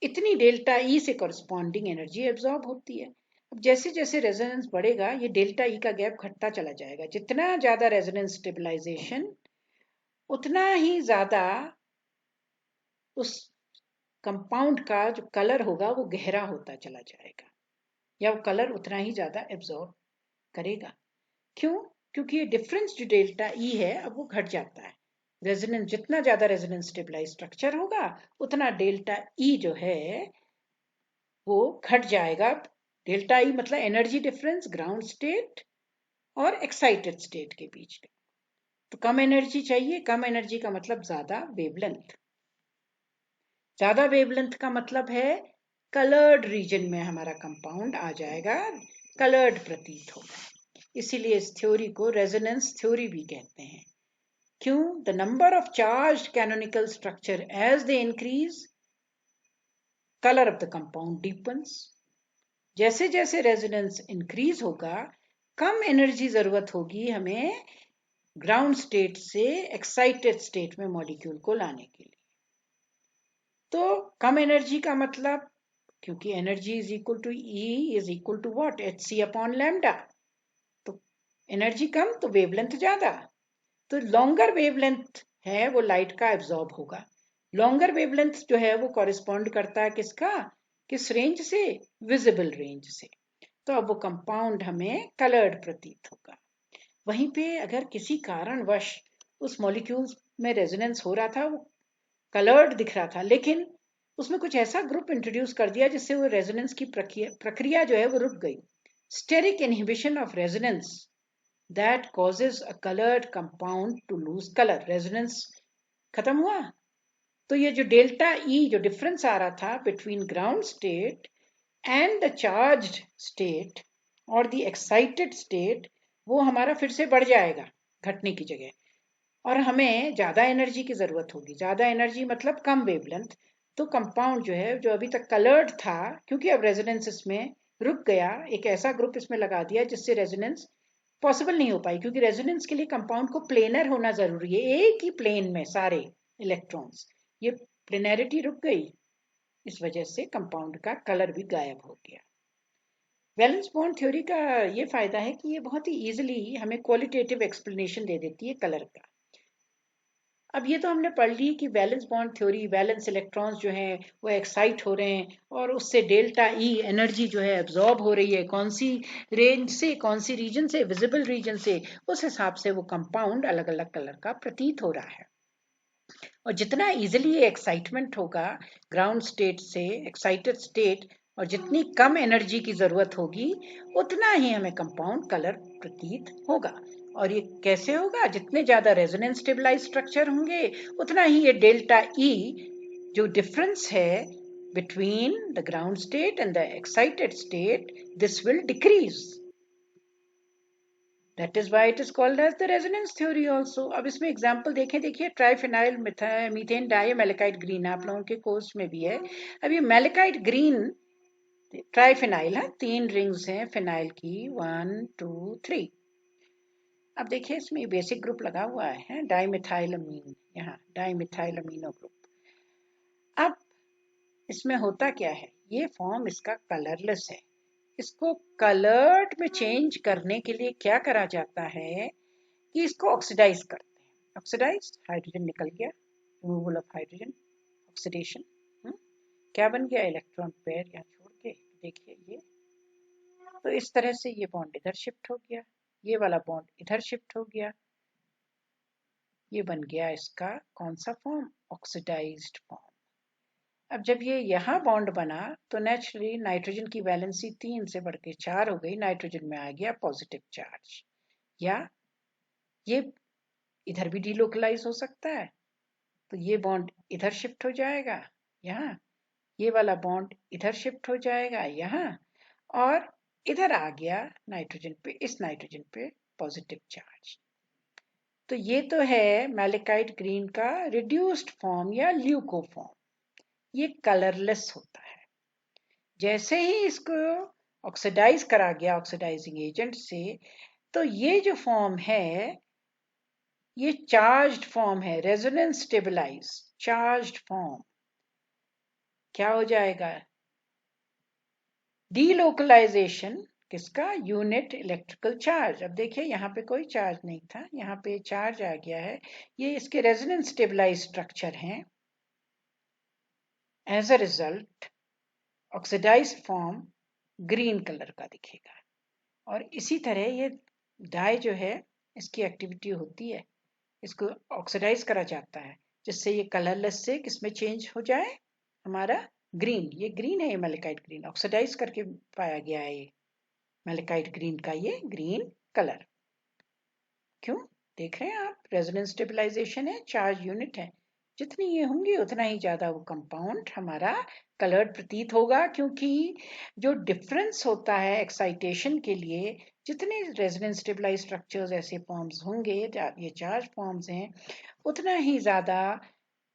[SPEAKER 1] इतनी डेल्टा ई से कॉरस्पॉन्डिंग एनर्जी एब्जॉर्ब होती है। अब जैसे जैसे रेजोनेंस बढ़ेगा ये डेल्टा ई का गैप घटता चला जाएगा, जितना ज्यादा रेजोनेंस स्टेबलाइजेशन उतना ही ज्यादा उस कंपाउंड का जो कलर होगा वो गहरा होता चला जाएगा, या वो कलर उतना ही ज्यादा एब्जॉर्ब करेगा। क्यों, क्योंकि ये डिफरेंस जो डेल्टा ई है अब वो घट जाता है। रेजोनेंस, जितना ज्यादा रेजोनेंस स्टेबलाइज स्ट्रक्चर होगा उतना डेल्टा ई जो है वो घट जाएगा, डेल्टा ई मतलब एनर्जी डिफरेंस ग्राउंड स्टेट और एक्साइटेड स्टेट के बीच का। तो कम एनर्जी चाहिए, कम एनर्जी का मतलब ज्यादा वेवलेंथ। ज्यादा वेवलेंथ का मतलब है कलर्ड रीजन में हमारा कंपाउंड आ जाएगा, कलर्ड प्रतीत होगा। इसीलिए इस थ्योरी को रेजोनेंस थ्योरी भी कहते हैं। क्यों? The number of charge canonical structure as they increase, colour of the compound deepens. जैसे जैसे रेजोनेंस इंक्रीज होगा, कम एनर्जी जरूरत होगी हमें ग्राउंड स्टेट से एक्साइटेड स्टेट में मॉलिक्यूल को लाने के लिए। तो कम एनर्जी का मतलब, क्योंकि energy is equal to E is equal to what, H C upon lambda. तो एनर्जी कम तो वेवलेंथ ज्यादा, तो लॉन्गर वेवलेंथ है वो लाइट का एब्जॉर्ब होगा। लॉन्गर वेवलेंथ जो है वो कॉरिस्पॉन्ड करता है किसका, किस रेंज से, विजिबल रेंज से। तो अब वो कंपाउंड हमें कलर्ड प्रतीत होगा। वहीं पे अगर किसी कारणवश उस मॉलिक्यूल में रेजोनेंस हो रहा था, वो कलर्ड दिख रहा था, लेकिन उसमें कुछ ऐसा ग्रुप इंट्रोड्यूस कर दिया जिससे वो रेजोनेंस की प्रक्रिया जो है वो रुक गई। Steric inhibition of resonance that causes a coloured compound to lose colour. Resonance खत्म हुआ, तो ये जो डेल्टा ई जो डिफरेंस आ रहा था between ground state and the charged state और द एक्साइटेड स्टेट, वो हमारा फिर से बढ़ जाएगा घटने की जगह, और हमें ज्यादा एनर्जी की जरूरत होगी। ज्यादा एनर्जी मतलब कम वेवलेंथ। तो कंपाउंड जो है जो अभी तक कलर्ड था, क्योंकि अब रेजोनेंस इसमें रुक गया, एक ऐसा ग्रुप इसमें लगा दिया जिससे रेजोनेंस पॉसिबल नहीं हो पाई, क्योंकि रेजोनेंस के लिए कंपाउंड को प्लेनर होना जरूरी है, एक ही प्लेन में सारे इलेक्ट्रॉन्स। ये प्लेनैरिटी रुक गई, इस वजह से कंपाउंड का कलर भी गायब हो गया। वैलेंस बॉन्ड थ्योरी का ये फायदा है कि ये बहुत ही इजीली हमें क्वालिटेटिव एक्सप्लेनेशन दे देती है कलर का। अब ये तो हमने पढ़ ली कि valence bond theory, valence electrons जो हैं वो एक्साइट हो रहे हैं और उससे डेल्टा ई एनर्जी जो है एब्जॉर्ब हो रही है, कौन सी रेंज से, कौन सी रीजन से, विजिबल रीजन से, उस हिसाब से वो कंपाउंड अलग अलग कलर का प्रतीत हो रहा है। और जितना इजिली ये एक्साइटमेंट होगा ग्राउंड स्टेट से एक्साइटेड स्टेट, और जितनी कम एनर्जी की जरूरत होगी, उतना ही हमें कंपाउंड कलर प्रतीत होगा। और ये कैसे होगा? जितने ज्यादा रेजोनेंस स्टेबलाइज स्ट्रक्चर होंगे, उतना ही ये डेल्टा ई जो डिफरेंस है between the ground state and the excited state, this will decrease. That is why it is called as the resonance theory also. अब इसमें एग्जाम्पल देखें, देखिए ट्राइफिनाइल मीथेन डाइमेलेकाइट ग्रीन आप लोगों के कोर्स में भी है। अब ये मेलेकाइट ग्रीन ट्राइफिनाइल है, 3 रिंग्स हैं फिनाइल की, 1 2 3। अब देखिए इसमें बेसिक ग्रुप लगा हुआ है डाइमिथाइलमीन, यहाँ डाइमिथाइलमीनो ग्रुप। अब इसमें होता क्या है, ये फॉर्म इसका कलरलेस है। इसको कलर्ड में चेंज करने के लिए क्या करा जाता है कि इसको ऑक्सीडाइज करते हैं। ऑक्सीडाइज, हाइड्रोजन निकल गया, रिमूवल ऑफ हाइड्रोजन, ऑक्सीडेशन। क्या बन गया? इलेक्ट्रॉन पेयर यहाँ छोड़ के, देखिए ये। तो इस तरह से ये बॉन्ड इधर शिफ्ट हो गया, ये वाला बॉन्ड इधर शिफ्ट हो गया, ये बन गया इसका कौन सा फॉर्म? Oxidised form. अब जब ये यहाँ बॉन्ड बना तो नेचुरली नाइट्रोजन की वैलेंसी 3 से बढ़ के 4 हो गई, नाइट्रोजन में आ गया पॉजिटिव चार्ज, या ये इधर भी डीलोकलाइज हो सकता है। तो ये बॉन्ड इधर शिफ्ट हो जाएगा यहाँ, ये वाला बॉन्ड इधर शिफ्ट हो जाएगा यहाँ, और इधर आ गया नाइट्रोजन पे, इस नाइट्रोजन पे पॉजिटिव चार्ज। तो ये तो है मैलेकाइट ग्रीन का रिड्यूस्ड फॉर्म या ल्यूको फॉर्म। ये कलरलेस होता है। जैसे ही इसको ऑक्सीडाइज करा गया ऑक्सीडाइजिंग एजेंट से, तो ये जो फॉर्म है ये चार्ज्ड फॉर्म है, रेजोनेंस स्टेबलाइज चार्ज्ड फॉर्म। क्या हो जाएगा? डीलोकलाइजेशन किसका? Unit electrical charge. अब देखिए यहाँ पे कोई चार्ज नहीं था, यहाँ पे चार्ज आ गया है, ये इसके रेजोनेंस स्टेबलाइज स्ट्रक्चर हैं। As a result oxidised form green colour का दिखेगा। और इसी तरह ये डाई जो है इसकी एक्टिविटी होती है, इसको ऑक्सीडाइज करा जाता है जिससे ये कलरलेस से किसमें चेंज हो जाए, हमारा ग्रीन, ये ग्रीन है, ये मैलेकाइट ग्रीन ऑक्सीडाइज करके पाया गया है, ये मैलेकाइट ग्रीन का ये ग्रीन कलर। क्यों? देख रहे हैं आप, रेजोनेंस स्टेबलाइजेशन है, चार्ज यूनिट है, जितनी ये होंगी उतना ही ज्यादा वो कंपाउंड हमारा कलर्ड प्रतीत होगा, क्योंकि जो डिफरेंस होता है एक्साइटेशन के लिए, जितने रेजोनेंस स्टेबलाइज स्ट्रक्चर्स ऐसे फॉर्म्स होंगे, ये चार्ज फॉर्म्स हैं, उतना ही ज्यादा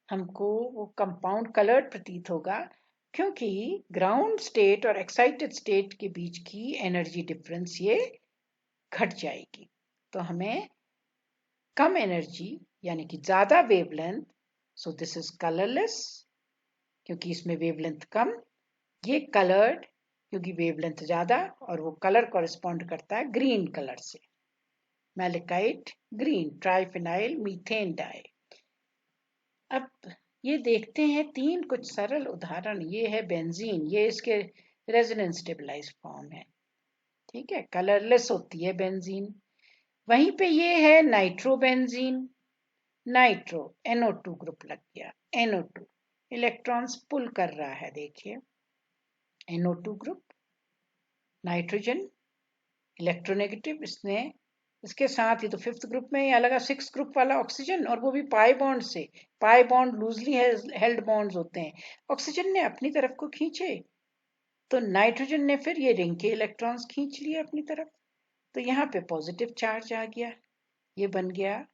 [SPEAKER 1] हमको वो कंपाउंड कलर्ड प्रतीत होगा, क्योंकि ग्राउंड स्टेट और एक्साइटेड स्टेट के बीच की एनर्जी डिफरेंस ये घट जाएगी। तो हमें कम एनर्जी यानी कि ज्यादा wavelength, so this is colourless क्योंकि इसमें वेवलेंथ कम, ये कलर्ड क्योंकि वेवलेंथ ज्यादा, और वो कलर कॉरेस्पॉन्ड करता है ग्रीन कलर से, malachite green, triphenyl methane dye. अब ये देखते हैं तीन कुछ सरल उदाहरण। ये है बेंजीन, ये इसके रेजोनेंस स्टेबलाइज फॉर्म है, ठीक है, कलरलेस होती है बेंजीन। वहीं पे ये है नाइट्रोबेंजीन, नाइट्रो NO2 ग्रुप लग गया, NO2 इलेक्ट्रॉन्स पुल कर रहा है, देखिए NO2 ग्रुप, नाइट्रोजन इलेक्ट्रोनेगेटिव, इसने इसके साथ ही तो फिफ्थ ग्रुप में ये लगा 6 ग्रुप वाला ऑक्सीजन, और वो भी पाई बॉन्ड से, pi bond loosely held bonds होते हैं, ऑक्सीजन ने अपनी तरफ को खींचे तो नाइट्रोजन ने फिर ये रिंग के इलेक्ट्रॉन्स खींच लिए अपनी तरफ, तो यहाँ पे पॉजिटिव चार्ज आ गया, ये बन गया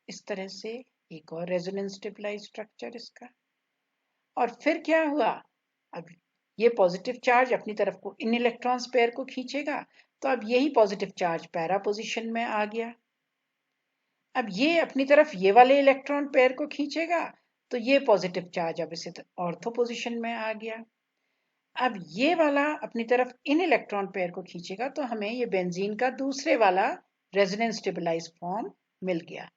[SPEAKER 1] इस तरह से एक और रेजोनेंस स्टेबलाइज स्ट्रक्चर इसका। और फिर क्या हुआ, अब ये पॉजिटिव चार्ज अपनी तरफ को इन इलेक्ट्रॉन्स पेयर को खींचेगा, तो अब यही पॉजिटिव चार्ज पैरा पोजीशन में आ गया। अब ये अपनी तरफ ये वाले इलेक्ट्रॉन पेयर को खींचेगा, तो ये पॉजिटिव चार्ज अब इसे ऑर्थो पोजीशन में आ गया। अब ये वाला अपनी तरफ इन इलेक्ट्रॉन पेयर को खींचेगा, तो हमें ये बेंजीन का दूसरे वाला रेजोनेंस स्टेबलाइज फॉर्म मिल गया।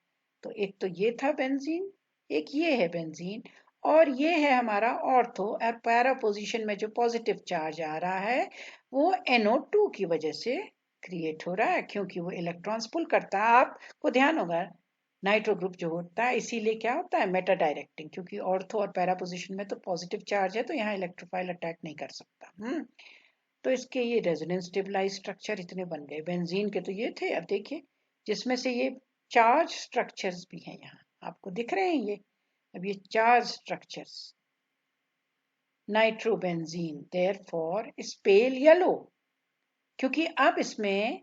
[SPEAKER 1] तो एक तो ये था बेंजीन, एक ये है बेंजीन, और ये है हमारा ऑर्थो, और पैरा पोजीशन में जो पॉजिटिव चार्ज आ रहा है वो NO2 की वजह से क्रिएट हो रहा है, क्योंकि वो इलेक्ट्रॉन्स पुल करता है। आपको ध्यान होगा नाइट्रो ग्रुप जो होता है, इसीलिए क्या होता है, मेटा डायरेक्टिंग, क्योंकि ऑर्थो और पैरा पोजीशन में तो पॉजिटिव चार्ज है, तो यहाँ इलेक्ट्रोफाइल अटैक नहीं कर सकता। तो इसके ये रेजोनेंस स्टेबलाइज स्ट्रक्चर इतने बन गए। बेंजीन के तो ये थे, अब देखिए जिसमें से ये चार्ज स्ट्रक्चर्स भी हैं, यहाँ आपको दिख रहे हैं ये, अब ये charge structures, nitrobenzene therefore is pale yellow, क्योंकि अब इसमें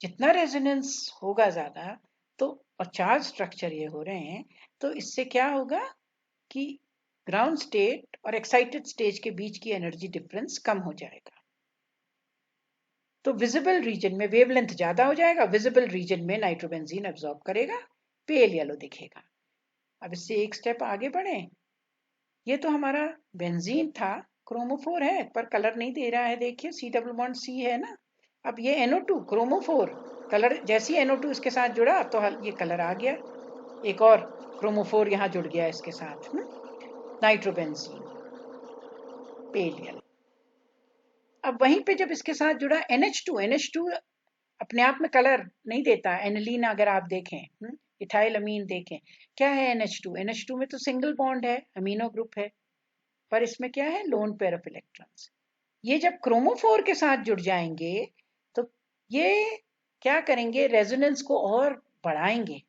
[SPEAKER 1] जितना रेजोनेंस होगा ज्यादा, तो और चार्ज स्ट्रक्चर ये हो रहे हैं, तो इससे क्या होगा कि ग्राउंड स्टेट और एक्साइटेड स्टेज के बीच की एनर्जी डिफरेंस कम हो जाएगा, तो विजिबल रीजन में वेवलेंथ ज्यादा हो जाएगा, विजिबल रीजन में नाइट्रोबेंजीन एब्जॉर्ब करेगा, पेल येलो दिखेगा। अब इससे एक स्टेप आगे बढ़े, ये तो हमारा बेंजीन था, क्रोमोफोर है पर कलर नहीं दे रहा है, देखिए C+C है ना। अब ये NO2 क्रोमोफोर, कलर जैसे ही NO2 इसके साथ जुड़ा तो ये कलर आ गया, एक और क्रोमोफोर यहाँ जुड़ गया इसके साथ, नाइट्रोबेंजीन, पेल येलो। अब वहीं पे जब इसके साथ जुड़ा NH2 अपने आप में कलर नहीं देता, एनिलीन अगर आप देखें, इथाइल अमीन देखें, क्या है NH2 में तो सिंगल बॉन्ड है, अमीनो ग्रुप है, पर इसमें क्या है, लोन पेयर ऑफ इलेक्ट्रॉन्स। ये जब क्रोमोफोर के साथ जुड़ जाएंगे तो ये क्या करेंगे, रेजोनेंस को और बढ़ाएंगे।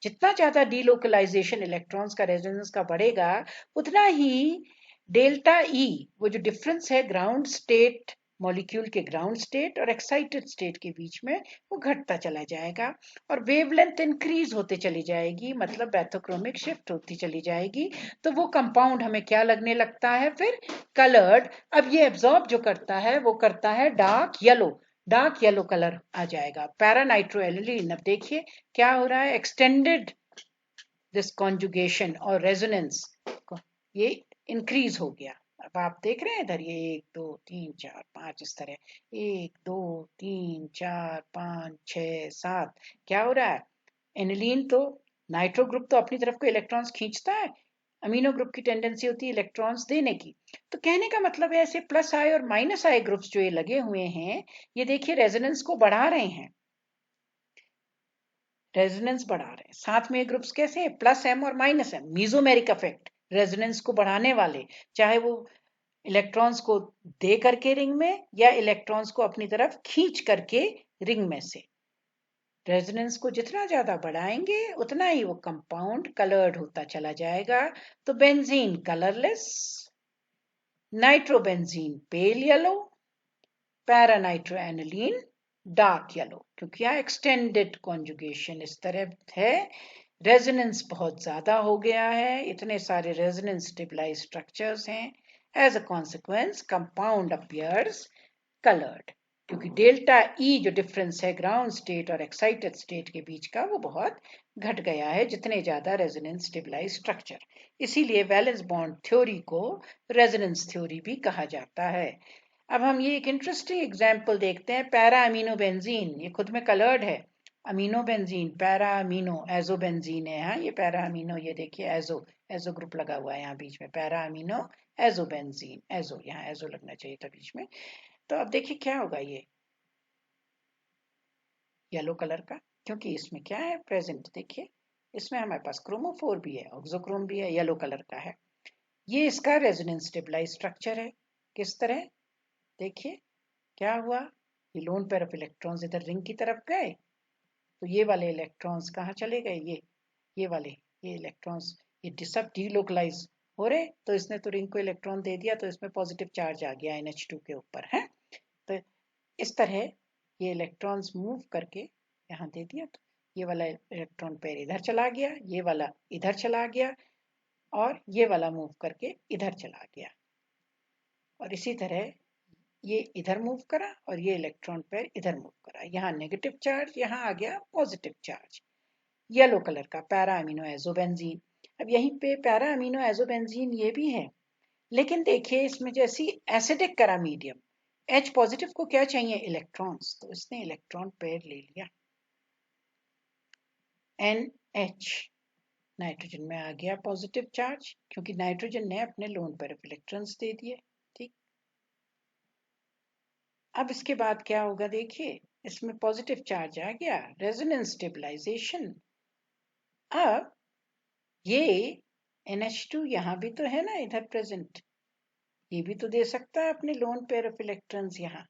[SPEAKER 1] जितना ज्यादा डीलोकलाइजेशन इलेक्ट्रॉन्स का रेजोनेंस का बढ़ेगा, उतना ही डेल्टा ई, वो जो डिफरेंस है ग्राउंड स्टेट मॉलिक्यूल के ग्राउंड स्टेट और एक्साइटेड स्टेट के बीच में, वो घटता चला जाएगा, और वेवलेंथ इंक्रीज होते चली जाएगी, मतलब बैथोक्रोमिक शिफ्ट होती चली जाएगी, तो वो कंपाउंड हमें क्या लगने लगता है फिर, कलर्ड। अब ये एब्जॉर्ब जो करता है वो करता है डार्क येलो कलर आ जाएगा, पैरानाइट्रोएलिलीन। अब देखिए क्या हो रहा है, एक्सटेंडेड दिस कॉन्जुगेशन और रेजोनेंस ये इंक्रीज हो गया। अब आप देख रहे हैं इधर, ये 1 2 3 4 5 इस तरह, 1 2 3 4 5 6 7, क्या हो रहा है, एनिलीन तो, नाइट्रो ग्रुप तो अपनी तरफ को इलेक्ट्रॉन्स खींचता है, अमीनो ग्रुप की टेंडेंसी होती है इलेक्ट्रॉन्स देने की। तो कहने का मतलब है ऐसे प्लस आई और माइनस आई ग्रुप्स जो ये लगे हुए हैं, ये देखिए रेजोनेंस को बढ़ा रहे हैं, रेजोनेंस बढ़ा रहे हैं। साथ में ये ग्रुप्स कैसे हैं, प्लस M और minus M, mesomeric effect, resonance को बढ़ाने वाले, चाहे वो इलेक्ट्रॉन्स को दे करके रिंग में या इलेक्ट्रॉन्स को अपनी तरफ खींच करके रिंग में से। रेजोनेंस को जितना ज्यादा बढ़ाएंगे उतना ही वो कंपाउंड कलर्ड होता चला जाएगा। तो benzene colourless, nitrobenzene pale yellow, paranitroaniline dark yellow, क्योंकि यहाँ एक्सटेंडेड कॉन्जुगेशन इस तरह है। रेजोनेंस बहुत ज्यादा हो गया है, इतने सारे रेजोनेंस स्टेबलाइज स्ट्रक्चर्स हैं। As a consequence compound appears coloured, क्योंकि डेल्टा ई जो डिफरेंस है ग्राउंड स्टेट और एक्साइटेड स्टेट के बीच का वो बहुत घट गया है जितने ज्यादा रेजोनेंस स्टेबलाइज स्ट्रक्चर। इसीलिए वैलेंस बॉन्ड थ्योरी को रेजोनेंस थ्योरी भी कहा जाता है। अब हम ये एक इंटरेस्टिंग एग्जाम्पल देखते हैं। पैरा अमीनो बेंजीन, ये खुद में कलर्ड है। Amino benzene, para amino, azo benzene है यहाँ, ये पैरा अमीनो, ये देखिए एजो, एजो ग्रुप लगा हुआ है यहाँ बीच में, para amino azo benzene, azo, यहाँ एजो लगना चाहिए था बीच में। तो अब देखिए क्या होगा, ये येलो कलर का, क्योंकि इसमें क्या है प्रेजेंट, देखिए इसमें हमारे पास क्रोमोफोर भी है, ऑक्सोक्रोम भी है, येलो कलर का है। ये इसका रेजोनेंस स्टेबलाइज स्ट्रक्चर है। किस तरह, देखिए क्या हुआ, ये लोन पेयर ऑफ इलेक्ट्रॉन्स इधर रिंग की तरफ गए, तो ये वाले इलेक्ट्रॉन्स कहाँ चले गए, ये वाले, ये इलेक्ट्रॉन्स ये सब डीलोकलाइज हो रहे, तो इसने तो रिंग को इलेक्ट्रॉन दे दिया, तो इसमें पॉजिटिव चार्ज आ गया NH2 के ऊपर है। तो इस तरह ये इलेक्ट्रॉन्स मूव करके यहाँ दे दिया, तो ये वाला इलेक्ट्रॉन पेयर इधर चला गया, ये वाला इधर चला गया, और ये वाला मूव करके इधर चला गया, और इसी तरह ये इधर मूव करा और ये इलेक्ट्रॉन पेयर इधर मूव करा, यहाँ नेगेटिव चार्ज, यहाँ आ गया पॉजिटिव चार्ज। येलो कलर का पैरा अमीनो एजोबेंजीन। अब यहीं पे पैरा अमीनो एजोबेंजीन ये भी है, लेकिन देखिए इसमें जैसी एसिडिक करा मीडियम, H पॉजिटिव को क्या चाहिए, इलेक्ट्रॉन्स, तो इसने इलेक्ट्रॉन पेयर ले लिया, NH, नाइट्रोजन में आ गया पॉजिटिव चार्ज, क्योंकि नाइट्रोजन ने अपने lone pair of electrons they दिए। ठीक, अब इसके बाद क्या होगा, देखिए इसमें पॉजिटिव चार्ज आ गया, रेजोनेंस स्टेबलाइजेशन। अब ये NH2 यहाँ भी तो है ना इधर प्रेजेंट, ये भी तो दे सकता है अपने लोन पेयर ऑफ इलेक्ट्रॉन्स यहाँ।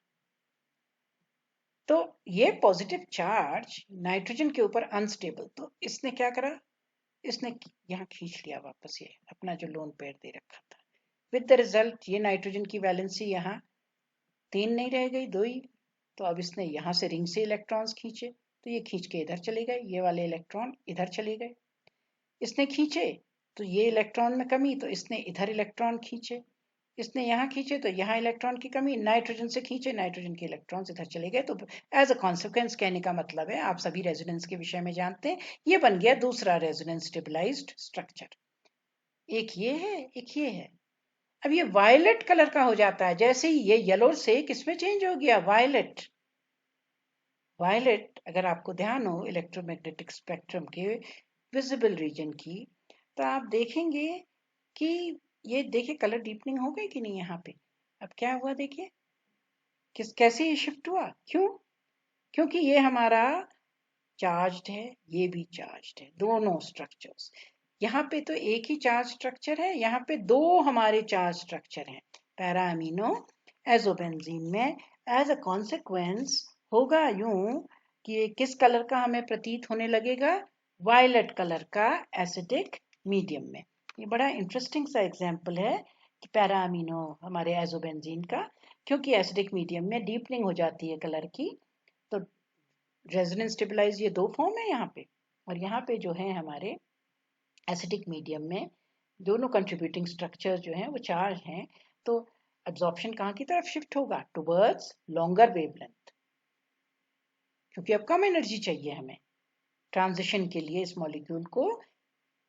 [SPEAKER 1] तो ये पॉजिटिव चार्ज नाइट्रोजन के ऊपर अनस्टेबल, तो इसने क्या करा, इसने यहाँ खींच लिया वापस ये अपना जो लोन पेयर दे रखा था। विद द रिजल्ट ये नाइट्रोजन की वैलेंसी यहाँ 3 नहीं रह गई, 2 ही। तो अब इसने यहाँ से रिंग से इलेक्ट्रॉन्स खींचे, तो ये खींच के इधर चले गए, ये वाले इलेक्ट्रॉन इधर चले गए। इसने खींचे तो ये इलेक्ट्रॉन में कमी, तो इसने इधर इलेक्ट्रॉन खींचे, इसने यहाँ खींचे तो यहाँ इलेक्ट्रॉन की कमी, नाइट्रोजन से खींचे, नाइट्रोजन के इलेक्ट्रॉन्स इधर चले गए। तो एज अ कॉन्सिक्वेंस कहने का मतलब है, आप सभी रेजोनेंस के विषय में जानते हैं, ये बन गया दूसरा रेजोनेंस स्टेबलाइज्ड स्ट्रक्चर। एक ये है, एक ये है। अब ये वायलेट कलर का हो जाता है, जैसे ही ये येलो से किसमें चेंज हो गया, वायलेट। वायलेट अगर आपको ध्यान हो इलेक्ट्रोमैग्नेटिक स्पेक्ट्रम के विजिबल रीजन की, तो आप देखेंगे कि ये देखिए कलर डीपनिंग हो गई कि नहीं यहाँ पे। अब क्या हुआ देखिए, कैसे ये शिफ्ट हुआ, क्यों, क्योंकि ये हमारा चार्ज्ड है, ये भी चार्ज्ड है, दोनों स्ट्रक्चर्स। यहाँ पे तो एक ही चार्ज स्ट्रक्चर है, यहाँ पे दो हमारे चार्ज स्ट्रक्चर हैं पैरा अमीनो एजोबेंजीन में। एज अ कॉन्सिक्वेंस होगा यूं कि ये किस कलर का हमें प्रतीत होने लगेगा, वायलेट कलर का एसिडिक मीडियम में। ये बड़ा इंटरेस्टिंग सा एग्जाम्पल है कि पैरा अमीनो हमारे एजोबेंजीन का, क्योंकि एसिडिक मीडियम में डीपनिंग हो जाती है कलर की। तो रेजोनेंस स्टेबलाइज ये दो फॉर्म है यहाँ पे, और यहाँ पे जो है हमारे एसिडिक मीडियम में दोनों कंट्रीब्यूटिंग स्ट्रक्चर जो हैं वो चार्ज हैं। तो एब्जॉर्प्शन कहाँ की तरफ शिफ्ट होगा, टुवर्ड्स लॉन्गर वेवलेंथ, क्योंकि अब कम एनर्जी चाहिए हमें ट्रांजिशन के लिए। इस मॉलिक्यूल को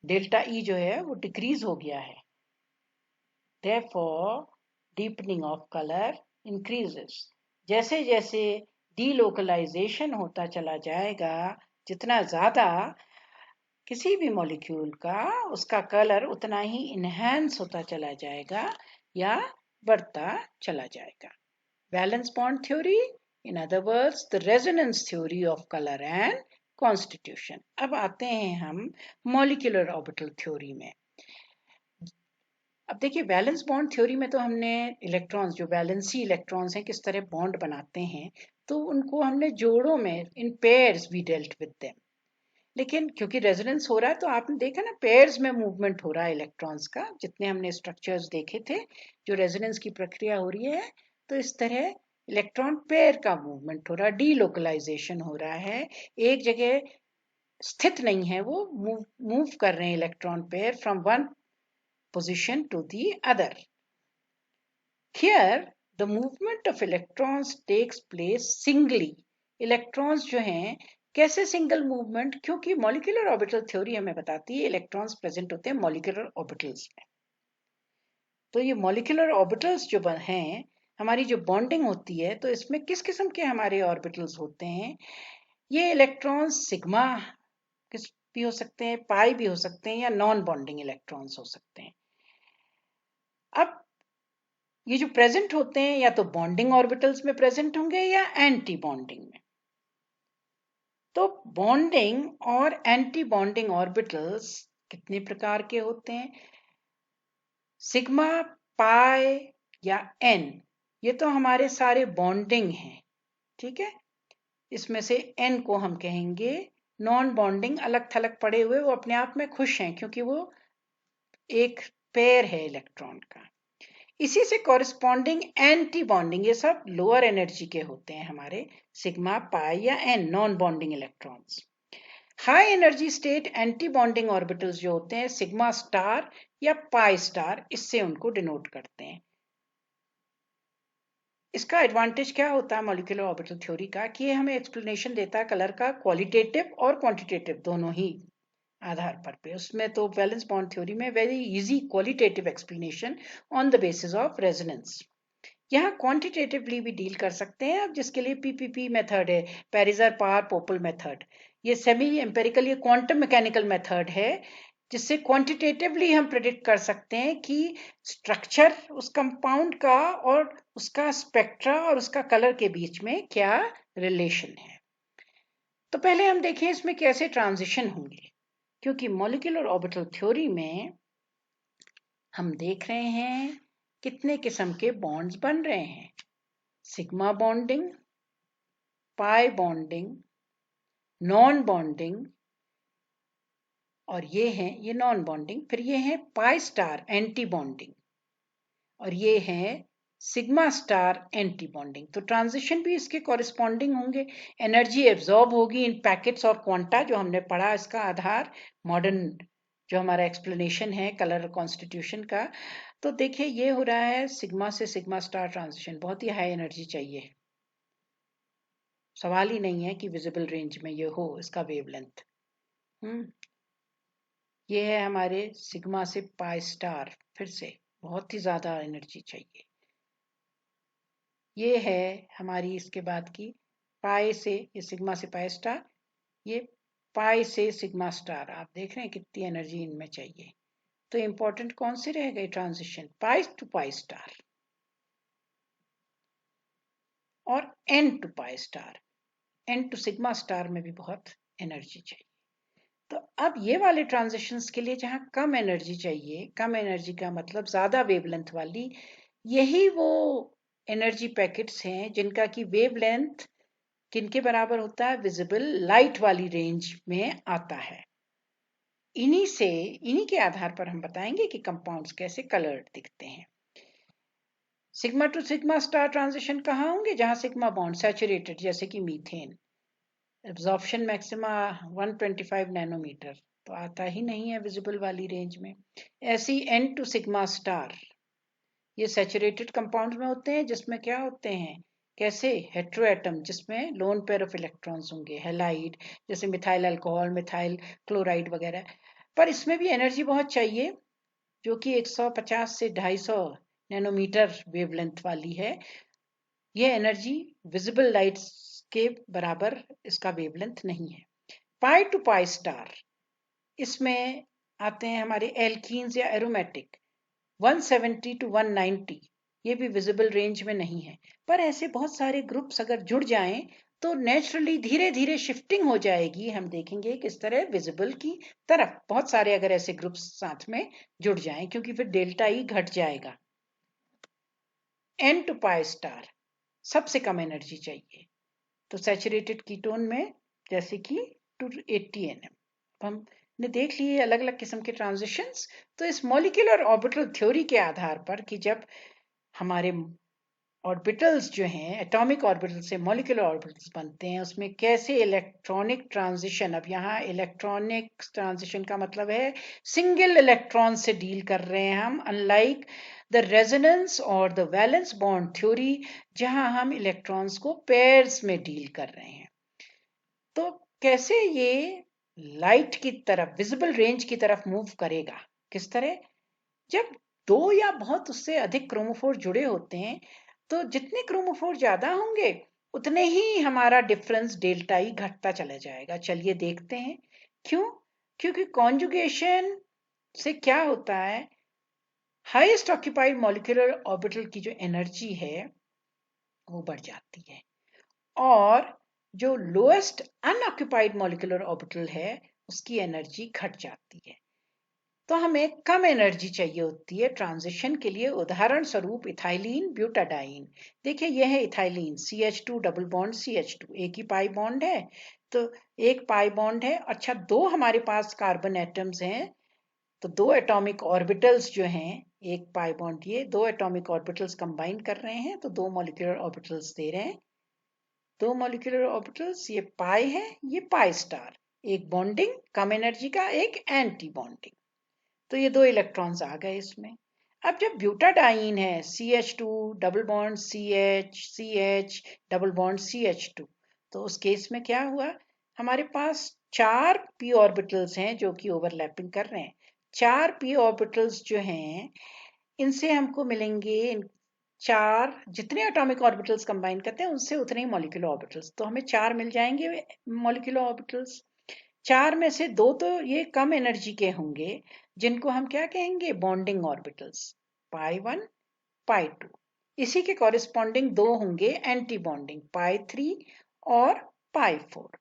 [SPEAKER 1] डेल्टा ई जो है वो डिक्रीज हो गया है, therefore deepening of color increases। जैसे जैसे डीलोकलाइजेशन होता चला जाएगा, जितना ज्यादा किसी भी मॉलिक्यूल का, उसका कलर उतना ही इनहेंस होता चला जाएगा या बढ़ता चला जाएगा। Valence bond theory, in other words the resonance theory of colour and constitution. अब आते हैं हम मॉलिक्यूलर ऑर्बिटल थ्योरी में। अब देखिए वैलेंस बॉन्ड थ्योरी में तो हमने इलेक्ट्रॉन्स, जो वैलेंसी इलेक्ट्रॉन्स हैं, किस तरह बॉन्ड बनाते हैं, तो उनको हमने जोड़ों में in pairs we dealt with them. लेकिन क्योंकि रेजोनेंस हो रहा है तो आपने देखा ना पेयर्स में मूवमेंट हो रहा है इलेक्ट्रॉन्स का, जितने हमने स्ट्रक्चर्स देखे थे जो रेजोनेंस की प्रक्रिया हो रही है, तो इस तरह इलेक्ट्रॉन पेयर का मूवमेंट हो रहा है, डीलोकलाइजेशन हो रहा है, एक जगह स्थित नहीं है, वो मूव कर रहे हैं electron pair from one position to the other. Here, the movement of electrons takes place singly. Electrons जो हैं कैसे सिंगल मूवमेंट, क्योंकि मॉलिक्यूलर ऑर्बिटल थ्योरी हमें बताती है इलेक्ट्रॉन्स प्रेजेंट होते हैं मॉलिक्यूलर ऑर्बिटल्स में। तो ये मॉलिक्यूलर ऑर्बिटल्स जो हैं, हमारी जो बॉन्डिंग होती है, तो इसमें किस किस्म के हमारे ऑर्बिटल्स होते हैं, ये इलेक्ट्रॉन्स सिग्मा किस भी हो सकते हैं, पाई भी हो सकते हैं, या नॉन बॉन्डिंग इलेक्ट्रॉन्स हो सकते हैं। अब ये जो प्रेजेंट होते हैं या तो बॉन्डिंग ऑर्बिटल्स में प्रेजेंट होंगे या एंटी बॉन्डिंग में। तो बॉन्डिंग और एंटी बॉन्डिंग ऑर्बिटल्स कितने प्रकार के होते हैं? सिग्मा, पाई या एन, ये तो हमारे सारे बॉन्डिंग हैं, ठीक है। इसमें से एन को हम कहेंगे नॉन बॉन्डिंग, अलग थलग पड़े हुए, वो अपने आप में खुश हैं क्योंकि वो एक पेयर है इलेक्ट्रॉन का। इसी से कॉरिस्पॉन्डिंग एंटी बॉन्डिंग, ये सब लोअर एनर्जी के होते हैं हमारे सिग्मा, पाई या n, non bonding electrons. High energy state anti bonding orbitals जो होते हैं सिग्मा स्टार या पाई स्टार, इससे उनको डिनोट करते हैं। इसका एडवांटेज क्या होता है मॉलिक्यूलर ऑर्बिटल थ्योरी का, कि ये हमें एक्सप्लेनेशन देता है कलर का क्वालिटेटिव और क्वांटिटेटिव दोनों ही आधार पर पे। उसमें तो वैलेंस बॉन्ड थ्योरी में very easy qualitative explanation on the basis of resonance. यहाँ क्वांटिटेटिवली भी डील कर सकते हैं, अब जिसके लिए पीपीपी मेथड है, पेरिजर पार पोपल मेथड। ये सेमी एम्पेरिकल, ये क्वांटम मैकेनिकल मेथड है, जिससे क्वांटिटेटिवली हम प्रेडिक्ट कर सकते हैं कि स्ट्रक्चर उस कंपाउंड का और उसका स्पेक्ट्रा और उसका कलर के बीच में क्या रिलेशन है। तो पहले हम देखें इसमें कैसे ट्रांजिशन होंगे, क्योंकि मॉलिक्यूलर ऑर्बिटल थ्योरी में हम देख रहे हैं कितने किस्म के बॉन्ड्स बन रहे हैं। Sigma bonding, pi bonding, non bonding, और ये नॉन बॉन्डिंग, फिर ये है पाई स्टार एंटी बॉन्डिंग, और ये है सिग्मा स्टार एंटी बॉन्डिंग। तो ट्रांजिशन भी इसके कॉरिस्पॉन्डिंग होंगे, एनर्जी एब्जॉर्ब होगी इन पैकेट्स और क्वांटा जो हमने पढ़ा, इसका आधार मॉडर्न जो हमारा एक्सप्लेनेशन है कलर कॉन्स्टिट्यूशन का। तो देखिए ये हो रहा है सिग्मा से सिग्मा स्टार ट्रांजिशन, बहुत ही हाई एनर्जी चाहिए, सवाल ही नहीं है कि विजिबल रेंज में ये हो इसका वेवलेंथ। ये है हमारे सिग्मा से पाई स्टार, फिर से बहुत ही ज्यादा एनर्जी चाहिए। ये है हमारी इसके बाद की पाई से, ये सिग्मा से पाई स्टार, ये पाई से सिग्मा स्टार, आप देख रहे हैं कितनी एनर्जी इनमें चाहिए। तो इंपॉर्टेंट कौन से रह गए transition, pi to pi star और n to pi star. N to sigma star में भी बहुत एनर्जी चाहिए। तो अब ये वाले ट्रांजिशंस के लिए जहां कम एनर्जी चाहिए, कम एनर्जी का मतलब ज्यादा वेवलेंथ वाली, यही वो एनर्जी पैकेट्स हैं जिनका की वेवलेंथ किनके बराबर होता है, विजिबल लाइट वाली रेंज में आता है। इन्हीं के आधार पर हम बताएंगे कि कंपाउंड्स कैसे कलर्ड दिखते हैं। Sigma two sigma star transition कहाँ होंगे, जहां सिग्मा बॉन्ड सैचुरेटेड, जैसे कि मीथेन, एब्जॉर्प्शन मैक्सिमा 125 नैनोमीटर, तो आता ही नहीं है विजिबल वाली रेंज में। ऐसी एन टू सिग्मा स्टार, ये सैचुरेटेड कंपाउंड में होते हैं, जिसमें क्या होते हैं, कैसे हेट्रोएटम, जिसमें लोन पेयर ऑफ इलेक्ट्रॉन्स होंगे, हैलाइड, जैसे मिथाइल अल्कोहल, मिथाइल क्लोराइड वगैरह। पर इसमें भी एनर्जी बहुत चाहिए, जो कि 150 से 250 नैनोमीटर वेवलेंथ वाली है। ये एनर्जी विजिबल लाइट के बराबर इसका वेवलेंथ नहीं है। पाई टू पाई स्टार, इसमें आते हैं हमारे एल्कीन्स या एरोमेटिक, 170 टू 190, ये भी विजिबल रेंज में नहीं है। पर ऐसे बहुत सारे ग्रुप्स अगर जुड़ जाएं तो नेचुरली धीरे धीरे शिफ्टिंग हो जाएगी। हम देखेंगे किस तरह विजिबल की तरफ बहुत सारे अगर ऐसे ग्रुप्स साथ में जुड़ जाएं, क्योंकि फिर डेल्टा ई घट जाएगा। n to pi स्टार सबसे कम एनर्जी चाहिए, तो सैचुरेटेड कीटोन में जैसे कि 280 nm। हमने देख लिए अलग अलग किस्म के ट्रांजिशंस। तो इस मॉलिक्यूलर ऑर्बिटल थ्योरी के आधार पर कि जब हमारे ऑर्बिटल्स जो हैं एटॉमिक ऑर्बिटल से मॉलिक्यूलर ऑर्बिटल्स बनते हैं, उसमें कैसे इलेक्ट्रॉनिक ट्रांजिशन, अब यहाँ इलेक्ट्रॉनिक ट्रांजिशन का मतलब है सिंगल इलेक्ट्रॉन से डील कर रहे हैं हम, अनलाइक द रेजोनेंस और द वैलेंस बॉन्ड थ्योरी जहां हम इलेक्ट्रॉन्स को पेयर्स में डील कर रहे हैं। तो कैसे ये लाइट की तरफ विजिबल रेंज की तरफ मूव करेगा, किस तरह? जब दो या बहुत उससे अधिक क्रोमोफोर जुड़े होते हैं तो जितने क्रोमोफोर ज्यादा होंगे उतने ही हमारा डिफरेंस डेल्टा ई घटता चला जाएगा। चलिए देखते हैं क्यों। क्योंकि कॉन्जुगेशन से क्या होता है, हाईएस्ट ऑक्यूपाइड मॉलिक्यूलर ऑर्बिटल की जो एनर्जी है वो बढ़ जाती है, और जो लोएस्ट अनऑक्यूपाइड मॉलिक्यूलर ऑर्बिटल है उसकी एनर्जी घट जाती है। तो हमें कम एनर्जी चाहिए होती है ट्रांजिशन के लिए। उदाहरण स्वरूप इथाइलिन ब्यूटाडाइन, देखिए यह है ethylene CH2 double bond CH2, एक ही पाई बॉन्ड है, तो एक पाई बॉन्ड है। अच्छा, दो हमारे पास कार्बन एटम्स हैं, तो दो एटॉमिक ऑर्बिटल्स जो हैं, एक पाई बॉन्ड, ये दो एटॉमिक ऑर्बिटल्स कंबाइन कर रहे हैं तो दो मॉलिक्यूलर ऑर्बिटल्स दे रहे हैं। दो मॉलिक्यूलर ऑर्बिटल्स, ये पाई है ये पाई स्टार, एक बॉन्डिंग कम एनर्जी का, एक एंटी बॉन्डिंग, तो ये दो इलेक्ट्रॉन्स आ गए इसमें। अब जब ब्यूटाडाइन है CH2 double bond CH CH double bond CH2, तो उस केस में क्या हुआ, हमारे पास चार p ऑर्बिटल्स हैं जो कि ओवरलैपिंग कर रहे हैं। चार p ऑर्बिटल्स जो हैं इनसे हमको मिलेंगे चार, जितने एटॉमिक ऑर्बिटल्स कंबाइन करते हैं उनसे उतने ही मॉलिक्यूलर ऑर्बिटल्स, तो हमें चार मिल जाएंगे मॉलिक्यूलर ऑर्बिटल्स। चार में से दो तो ये कम एनर्जी के होंगे जिनको हम क्या कहेंगे, बॉन्डिंग ऑर्बिटल्स, पाई 1 पाई 2। इसी के कॉरिस्पॉन्डिंग दो होंगे एंटी बॉन्डिंग, पाई 3 और पाई 4।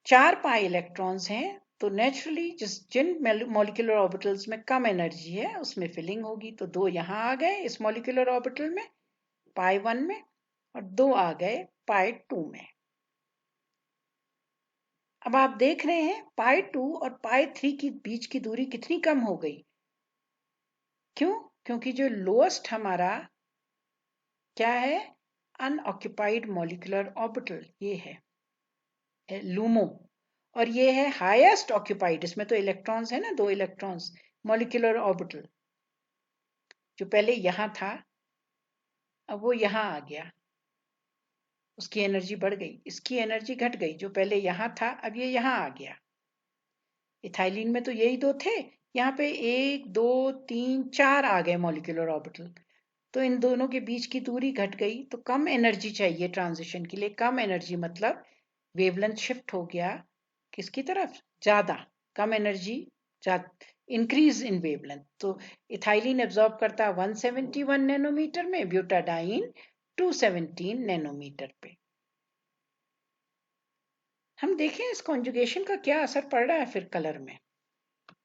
[SPEAKER 1] चार पाई इलेक्ट्रॉन्स हैं, तो नेचुरली जिन मॉलिक्यूलर ऑर्बिटल्स में कम एनर्जी है उसमें फिलिंग होगी, तो दो यहाँ आ गए इस मॉलिक्यूलर ऑर्बिटल में पाई 1 में, और दो आ गए पाई 2 में। अब आप देख रहे हैं पाई 2 और पाई 3 की बीच की दूरी कितनी कम हो गई। क्यों? क्योंकि जो लोएस्ट हमारा क्या है, अनऑक्यूपाइड मॉलिक्यूलर ऑर्बिटल, ये है लूमो, और ये है हाईएस्ट ऑक्यूपाइड, इसमें तो इलेक्ट्रॉन्स है ना, दो इलेक्ट्रॉन्स, मॉलिक्यूलर ऑर्बिटल जो पहले यहां था अब वो यहां आ गया, उसकी एनर्जी बढ़ गई, इसकी एनर्जी घट गई, जो पहले यहां था अब ये यहां आ गया। इथाइलिन में तो यही दो थे, यहाँ पे एक दो तीन चार आ गए मॉलिक्यूलर ऑर्बिटल, तो इन दोनों के बीच की दूरी घट गई, तो कम एनर्जी चाहिए ट्रांजिशन के लिए। कम एनर्जी मतलब वेवलेंथ शिफ्ट हो गया किसकी तरफ, ज्यादा, कम एनर्जी इंक्रीज इन वेवलेंथ। तो इथाइलिन एब्जॉर्ब करता 171 नैनोमीटर में, ब्यूटाडाइन 217 नैनोमीटर पे। हम देखें इस कॉन्जुगेशन का क्या असर पड़ रहा है फिर कलर में।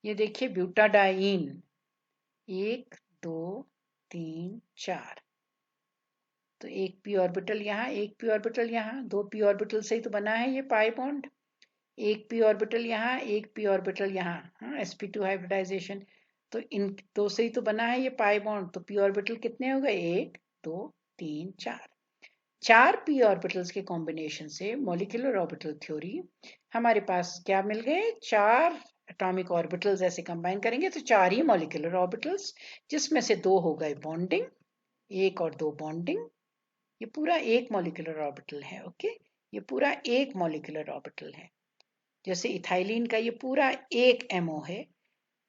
[SPEAKER 1] ये देखिए ब्यूटाडाइन 1 2 3 4, तो एक p ऑर्बिटल यहाँ, एक p ऑर्बिटल यहाँ, दो p ऑर्बिटल से ही तो बना है ये पाई बॉन्ड, एक p ऑर्बिटल यहाँ एक p ऑर्बिटल यहाँ, हाँ sp2 हाइब्रिडाइजेशन, तो इन दो से ही तो बना है ये पाई बॉन्ड, तो p ऑर्बिटल कितने हो गए, 1 2 3 4। चार p ऑर्बिटल्स के कॉम्बिनेशन से मॉलिक्यूलर ऑर्बिटल थ्योरी, हमारे पास क्या मिल गए, चार एटॉमिक ऑर्बिटल्स ऐसे कंबाइन करेंगे तो चार ही मॉलिक्यूलर ऑर्बिटल्स, जिसमें से दो हो गए बॉन्डिंग, एक और दो बॉन्डिंग, ये पूरा एक मॉलिक्यूलर ऑर्बिटल है। ओके, ये पूरा एक मॉलिक्यूलर ऑर्बिटल है। जैसे इथाइलिन का ये पूरा एक MO है,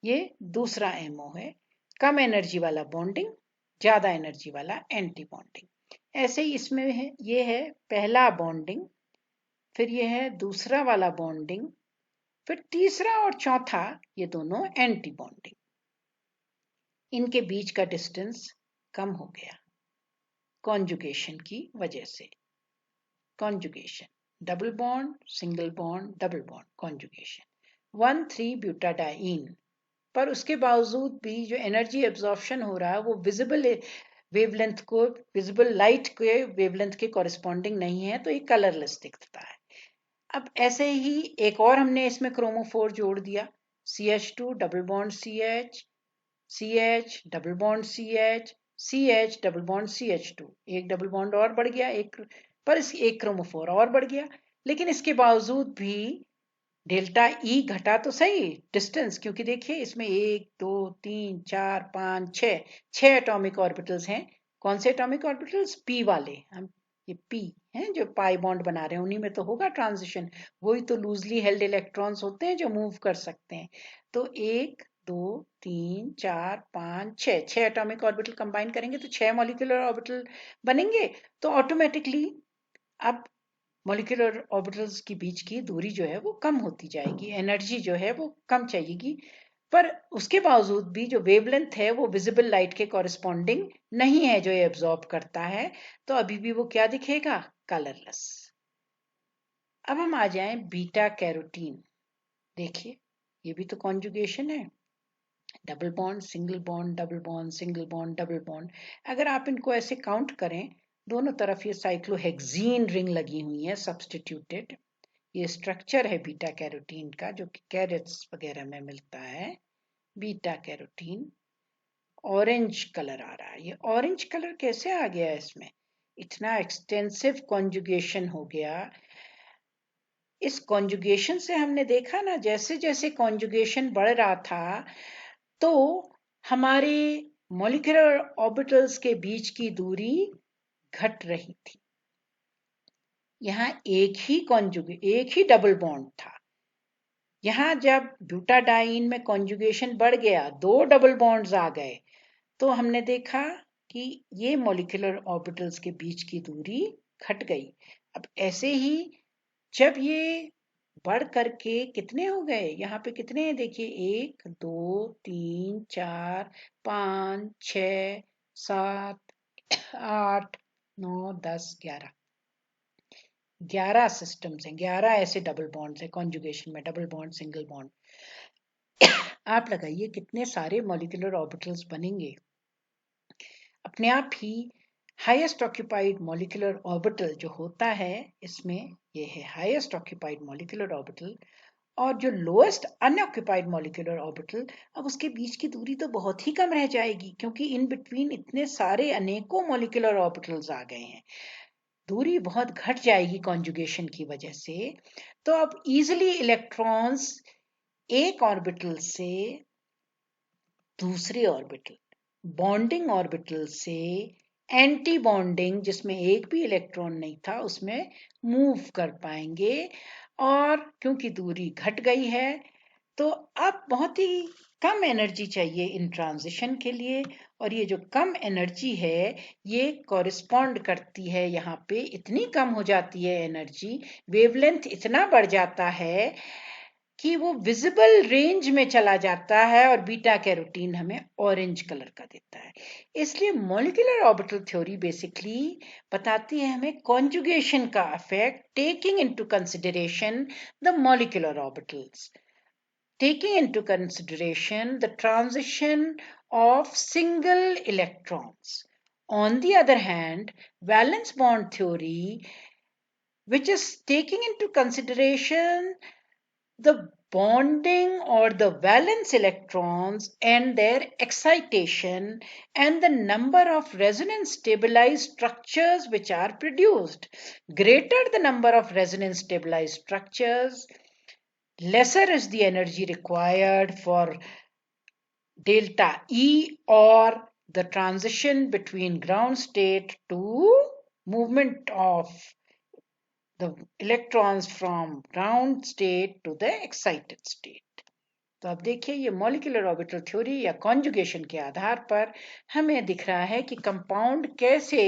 [SPEAKER 1] ये दूसरा MO है, कम एनर्जी वाला बॉन्डिंग, ज्यादा एनर्जी वाला एंटी बॉन्डिंग। ऐसे ही इसमें है, ये है पहला बॉन्डिंग, फिर ये है दूसरा वाला बॉन्डिंग, फिर तीसरा और चौथा ये दोनों एंटी बॉन्डिंग। इनके बीच का डिस्टेंस कम हो गया कॉन्जुगेशन की वजह से। conjugation, double bond, single bond, double bond, conjugation, 1,3-butadiene। पर उसके बावजूद भी जो एनर्जी एब्जॉर्प्शन हो रहा है वो विजिबल वेवलेंथ को, विजिबल लाइट के वेवलेंथ के कॉरेस्पॉन्डिंग नहीं है, तो ये कलरलेस दिखता है। अब ऐसे ही एक और हमने इसमें क्रोमोफोर जोड़ दिया, CH2 double bond CH, CH double bond CH, CH double bond CH2, एक डबल बॉन्ड और बढ़ गया, एक पर एक क्रोमोफोर और बढ़ गया। लेकिन इसके बावजूद भी डेल्टा ई घटा तो सही डिस्टेंस, क्योंकि देखिए इसमें 1 2 3 4 5 6 एटॉमिक ऑर्बिटल्स हैं। कौन से एटॉमिक ऑर्बिटल्स? पी वाले। हम ये पी हैं जो पाई बॉन्ड बना रहे हैं, उन्हीं में तो होगा ट्रांजिशन। वही तो लूजली हेल्ड इलेक्ट्रॉन्स होते हैं जो मूव कर सकते हैं। तो 1 2 3 4 5 6 एटॉमिक ऑर्बिटल कंबाइन करेंगे तो 6 मॉलिक्यूलर ऑर्बिटल बनेंगे। तो ऑटोमेटिकली अब मॉलिक्यूलर ऑर्बिटल्स के बीच की दूरी जो है वो कम होती जाएगी, एनर्जी जो है वो कम चाहिएगी। पर उसके बावजूद भी जो वेवलेंथ है वो विजिबल लाइट के कॉरेस्पॉन्डिंग नहीं है जो ये एब्जॉर्ब करता है, तो अभी भी वो क्या दिखेगा? कलरलेस। अब हम आ जाएं बीटा कैरोटीन। देखिए ये भी तो कॉन्जुगेशन है, double bond single bond double bond single bond double bond. अगर आप इनको ऐसे काउंट करें, दोनों तरफ ये साइक्लोहेक्सीन रिंग लगी हुई है सब्स्टिट्यूटेड। ये स्ट्रक्चर है बीटा कैरोटीन का जो कि कैरेट्स वगैरह में मिलता है। बीटा कैरोटीन ऑरेंज कलर आ रहा है। ये ऑरेंज कलर कैसे आ गया इसमें? इतना एक्सटेंसिव कॉन्जुगेशन हो गया। इस कॉन्जुगेशन से हमने देखा ना, जैसे जैसे कॉन्जुगेशन बढ़ रहा था तो हमारे मॉलिक्यूलर ऑर्बिटल्स के बीच की दूरी घट रही थी। यहाँ एक ही डबल बॉन्ड था। यहाँ जब ब्यूटाडाइन में कॉन्जुगेशन बढ़ गया, 2 डबल बॉन्ड्स आ गए, तो हमने देखा कि ये मॉलिक्यूलर ऑर्बिटल्स के बीच की दूरी घट गई। अब ऐसे ही जब ये बढ़ करके कितने हो गए, यहाँ पे कितने हैं देखिए, 1 2 3 4 5 6 7 8 9 10 11 11 सिस्टम्स हैं, 11 ऐसे डबल बॉन्ड्स हैं कॉन्जुगेशन में, डबल बॉन्ड सिंगल बॉन्ड। आप लगाइए कितने सारे मॉलिक्यूलर ऑर्बिटल्स बनेंगे। अपने आप ही हाईएस्ट ऑक्यूपाइड मॉलिक्यूलर ऑर्बिटल जो होता है, इसमें ये है हाईएस्ट ऑक्यूपाइड मॉलिक्यूलर ऑर्बिटल, और जो लोएस्ट अनऑक्यूपाइड मॉलिक्यूलर ऑर्बिटल, अब उसके बीच की दूरी तो बहुत ही कम रह जाएगी, क्योंकि इन बिटवीन इतने सारे अनेकों मॉलिक्यूलर ऑर्बिटल्स आ गए हैं। दूरी बहुत घट जाएगी कॉन्जुगेशन की वजह से। तो अब इजिली इलेक्ट्रॉन्स एक ऑर्बिटल से दूसरे ऑर्बिटल, बॉन्डिंग ऑर्बिटल से एंटी बॉन्डिंग जिसमें एक भी इलेक्ट्रॉन नहीं था उसमें मूव कर पाएंगे। और क्योंकि दूरी घट गई है तो अब बहुत ही कम एनर्जी चाहिए इन ट्रांजिशन के लिए, और ये जो कम एनर्जी है ये कॉरिस्पॉन्ड करती है, यहाँ पे इतनी कम हो जाती है एनर्जी, वेवलेंथ इतना बढ़ जाता है कि वो विजिबल रेंज में चला जाता है, और बीटा कैरोटीन हमें ऑरेंज कलर का देता है। इसलिए मॉलिक्यूलर ऑर्बिटल थ्योरी बेसिकली बताती है हमें कॉन्जुगेशन का effect, taking into consideration the molecular orbitals, taking into consideration the transition of single electrons. On the other hand, valence bond theory, which is taking into consideration the bonding or the valence electrons and their excitation and the number of resonance stabilized structures which are produced. Greater the number of resonance stabilized structures, lesser is the energy required for delta E, or the transition between ground state to movement of the electrons from ground state to the excited state. तो अब देखिए ये molecular orbital theory या conjugation के आधार पर हमें दिख रहा है कि कंपाउंड कैसे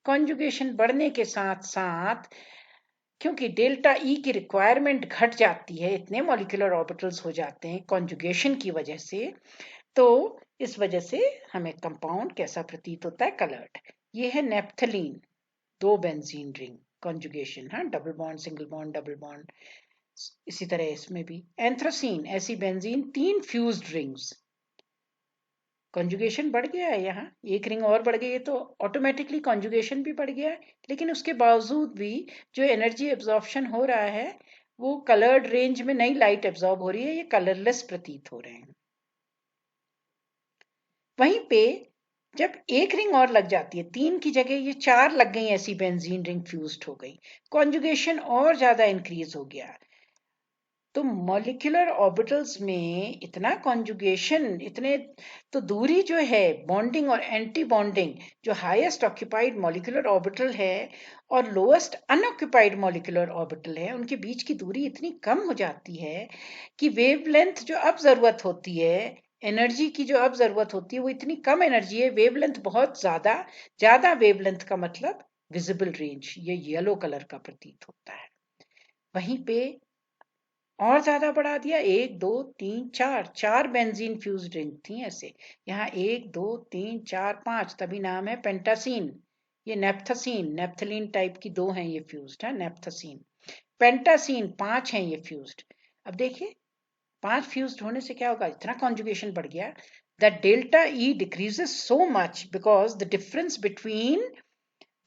[SPEAKER 1] कॉन्जुगेशन बढ़ने के साथ साथ, क्योंकि डेल्टा ई की रिक्वायरमेंट घट जाती है, इतने मॉलिक्यूलर ऑर्बिटल्स हो जाते हैं कॉन्जुगेशन की वजह से, तो इस वजह से हमें कंपाउंड कैसा प्रतीत होता है? कलर्ड। ये है नेप्थलीन, 2 बेंजीन रिंग कॉन्जुगेशन, हाँ, double bond, single bond, double bond. इसी तरह इसमें भी एंथ्रासीन, ऐसी बेंजीन 3 फ्यूज्ड रिंग्स, कॉन्जुगेशन बढ़ गया है, यहाँ एक रिंग और बढ़ गई है तो ऑटोमेटिकली कॉन्जुगेशन भी बढ़ गया है, लेकिन उसके बावजूद भी जो एनर्जी एब्जॉर्प्शन हो रहा है वो कलर्ड रेंज में नई लाइट एब्जॉर्ब हो रही है, ये कलरलेस प्रतीत हो रहे हैं। वहीं पे जब एक रिंग और लग जाती है, 3 की जगह ये 4 लग गई, ऐसी बेंजीन रिंग फ्यूज्ड हो गई, कॉन्जुगेशन और ज्यादा इंक्रीज हो गया। तो मॉलिक्यूलर ऑर्बिटल्स में इतना कॉन्जुगेशन, इतने तो दूरी जो है बॉन्डिंग और एंटी बॉन्डिंग, जो हाईएस्ट ऑक्यूपाइड मॉलिक्यूलर ऑर्बिटल है और लोएस्ट अनऑक्यूपाइड मॉलिक्यूलर ऑर्बिटल है, उनके बीच की दूरी इतनी कम हो जाती है कि वेवलेंथ जो अब जरूरत होती है, एनर्जी की जो अब जरूरत होती है, वो इतनी कम एनर्जी है, वेवलेंथ बहुत ज्यादा वेवलेंथ का मतलब विजिबल रेंज ये येलो कलर का प्रतीत होता है। वहीं पे और ज्यादा बढ़ा दिया, 1 2 3 4 बेंजीन फ्यूज्ड रिंग थी ऐसे, यहाँ 1 2 3 4 5, तभी नाम है पेंटासीन। ये नेप्थसीन, नेप्थलीन टाइप की 2 हैं ये फ्यूज्ड है, नेप्थसीन, पेंटासीन 5 हैं ये फ्यूज्ड। अब देखिए 5 फ्यूज्ड होने से क्या होगा, इतना कॉन्जुगेशन बढ़ गया that delta E decreases so much because the difference between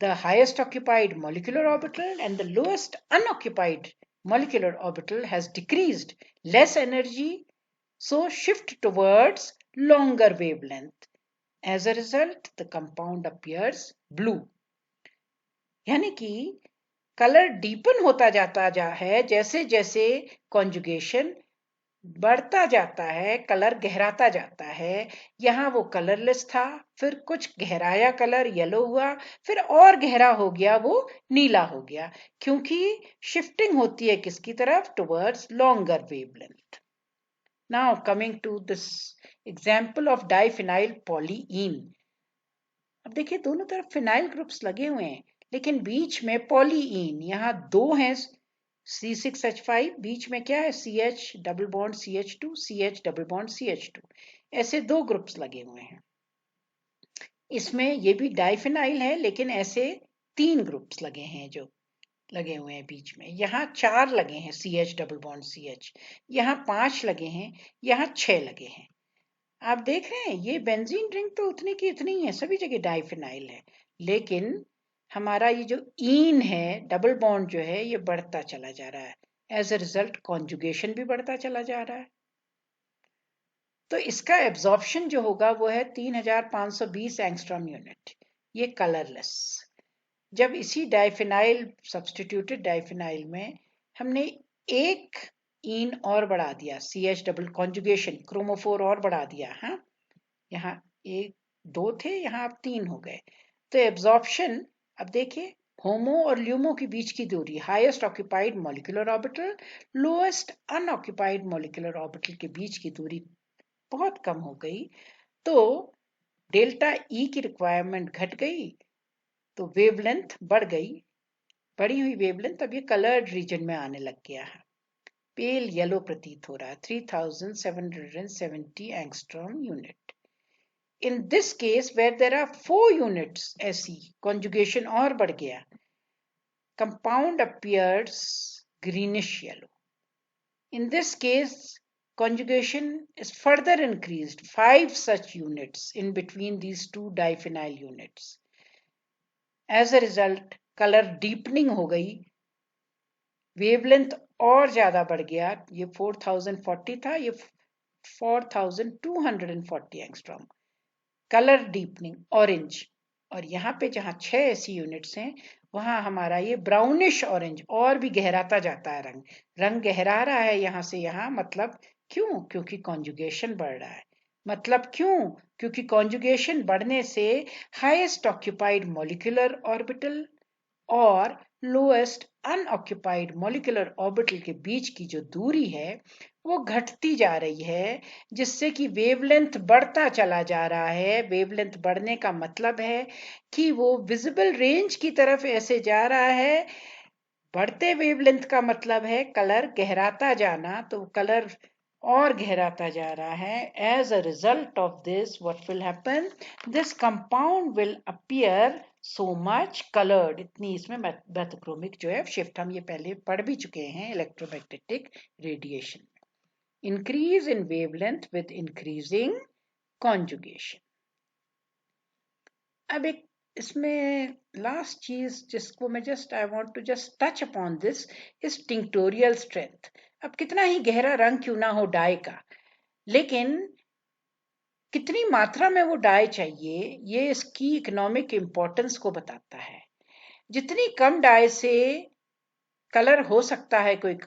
[SPEAKER 1] the highest occupied molecular orbital and the lowest unoccupied molecular orbital has decreased, less energy, so shift towards longer wavelength. As a result, the compound appears blue. यानी कि colour deepen होता जाता है, जैसे जैसे conjugation बढ़ता जाता है, कलर गहराता जाता है। यहाँ वो कलरलेस था, फिर कुछ गहराया कलर येलो हुआ, फिर और गहरा हो गया, वो नीला हो गया, क्योंकि शिफ्टिंग होती है किसकी तरफ, towards longer wavelength. Now coming to this example of diphenyl polyene. अब देखिए दोनों तरफ फिनाइल ग्रुप्स लगे हुए हैं, लेकिन बीच में पॉलीईन, यहाँ 2 हैं, C6H5, बीच में क्या है, CH double bond CH2, CH double bond CH2, ऐसे 2 ग्रुप्स लगे हुए हैं। इसमें ये भी डाइफिनाइल है, लेकिन ऐसे 3 ग्रुप्स लगे हैं जो लगे हुए हैं बीच में। यहाँ 4 लगे हैं CH डबल बॉन्ड CH, यहाँ 5 लगे हैं, यहाँ 6 लगे हैं। आप देख रहे हैं ये बेंजीन रिंग तो उतनी की उतनी ही है, सभी जगह डाइफिनाइल है, लेकिन हमारा ये जो ईन है, डबल बॉन्ड जो है, ये बढ़ता चला जा रहा है। एज अ रिजल्ट कॉन्जुगेशन भी बढ़ता चला जा रहा है। तो इसका एब्जॉर्प्शन जो होगा वो है 3520 एंगस्ट्रॉम यूनिट, ये कलरलेस। जब इसी डाइफिनाइल, सब्स्टिट्यूटेड डाइफिनाइल में हमने एक ईन और बढ़ा दिया, CH डबल कॉन्जुगेशन, क्रोमोफोर और बढ़ा दिया, हाँ, यहाँ 1 2 थे, यहाँ अब 3 हो गए, तो एब्जॉर्प्शन, अब देखिए होमो और ल्यूमो के बीच की दूरी, highest occupied molecular orbital, lowest unoccupied molecular orbital के बीच की दूरी बहुत कम हो गई, तो डेल्टा ई की रिक्वायरमेंट घट गई, तो वेवलेंथ बढ़ गई, बढ़ी हुई वेवलेंथ अब ये कलर्ड रीजन में आने लग गया है, पेल येलो प्रतीत हो रहा है, 3770 angstrom unit. In this case, where there are 4 units SE, conjugation और बढ़ गया, compound appears greenish yellow. In this case, conjugation is further increased, 5 such units in between these 2 diphenyl units. As a result, color deepening हो गई, wavelength और ज्यादा बढ़ गया, ये 4040 था, ये 4240 एंगस्ट्रॉम, कलर डीपनिंग ऑरेंज। और यहाँ पे जहाँ 6 ऐसी यूनिट्स हैं, वहां हमारा ये ब्राउनिश ऑरेंज और भी गहराता जाता है, रंग गहरा रहा है यहाँ से यहाँ, मतलब क्यों, क्योंकि कॉन्जुगेशन बढ़ रहा है। मतलब क्यों, क्योंकि कॉन्जुगेशन बढ़ने से हाईएस्ट ऑक्यूपाइड मॉलिक्यूलर ऑर्बिटल और लोएस्ट अनऑक्यूपाइड मॉलिक्यूलर ऑर्बिटल के बीच की जो दूरी है वो घटती जा रही है, जिससे कि वेवलेंथ बढ़ता चला जा रहा है। वेवलेंथ बढ़ने का मतलब है कि वो विजिबल रेंज की तरफ ऐसे जा रहा है। बढ़ते वेवलेंथ का मतलब है कलर गहराता जाना, तो कलर और गहराता जा रहा है। As a result of this what will happen, this compound will appear so much colored, इतनी इसमें मेथोक्रोमिक जो है शिफ्ट, हम ये पहले पढ़ भी चुके हैं इलेक्ट्रोमैग्नेटिक रेडिएशन में। Increase in wavelength with increasing conjugation. अब एक इसमें लास्ट चीज जिसको मैं I want to just touch upon this is tinctorial strength. अब कितना ही गहरा रंग क्यों ना हो डाई का, लेकिन कितनी मात्रा में वो डाई चाहिए ये इसकी इकोनॉमिक इंपॉर्टेंस को बताता है। जितनी कम डाई से कलर हो सकता है कोई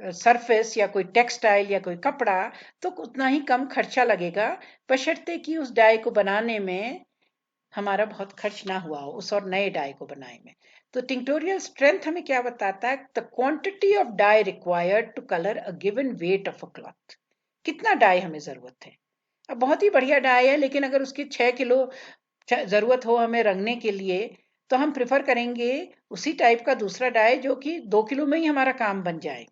[SPEAKER 1] सरफेस या कोई टेक्सटाइल या कोई कपड़ा, तो उतना ही कम खर्चा लगेगा, बशर्ते कि उस डाई को बनाने में हमारा बहुत खर्च ना हुआ हो उस और नए डाई को बनाने में। तो टिंक्टोरियल स्ट्रेंथ हमें क्या बताता है? The quantity of dye required to colour a given weight of a cloth. कितना डाई हमें जरूरत है? अब बहुत ही बढ़िया डाई है, लेकिन अगर उसकी 6 किलो जरूरत हो हमें रंगने के लिए, तो हम प्रिफर करेंगे उसी टाइप का दूसरा डाई जो कि 2 किलो में ही हमारा काम बन जाए।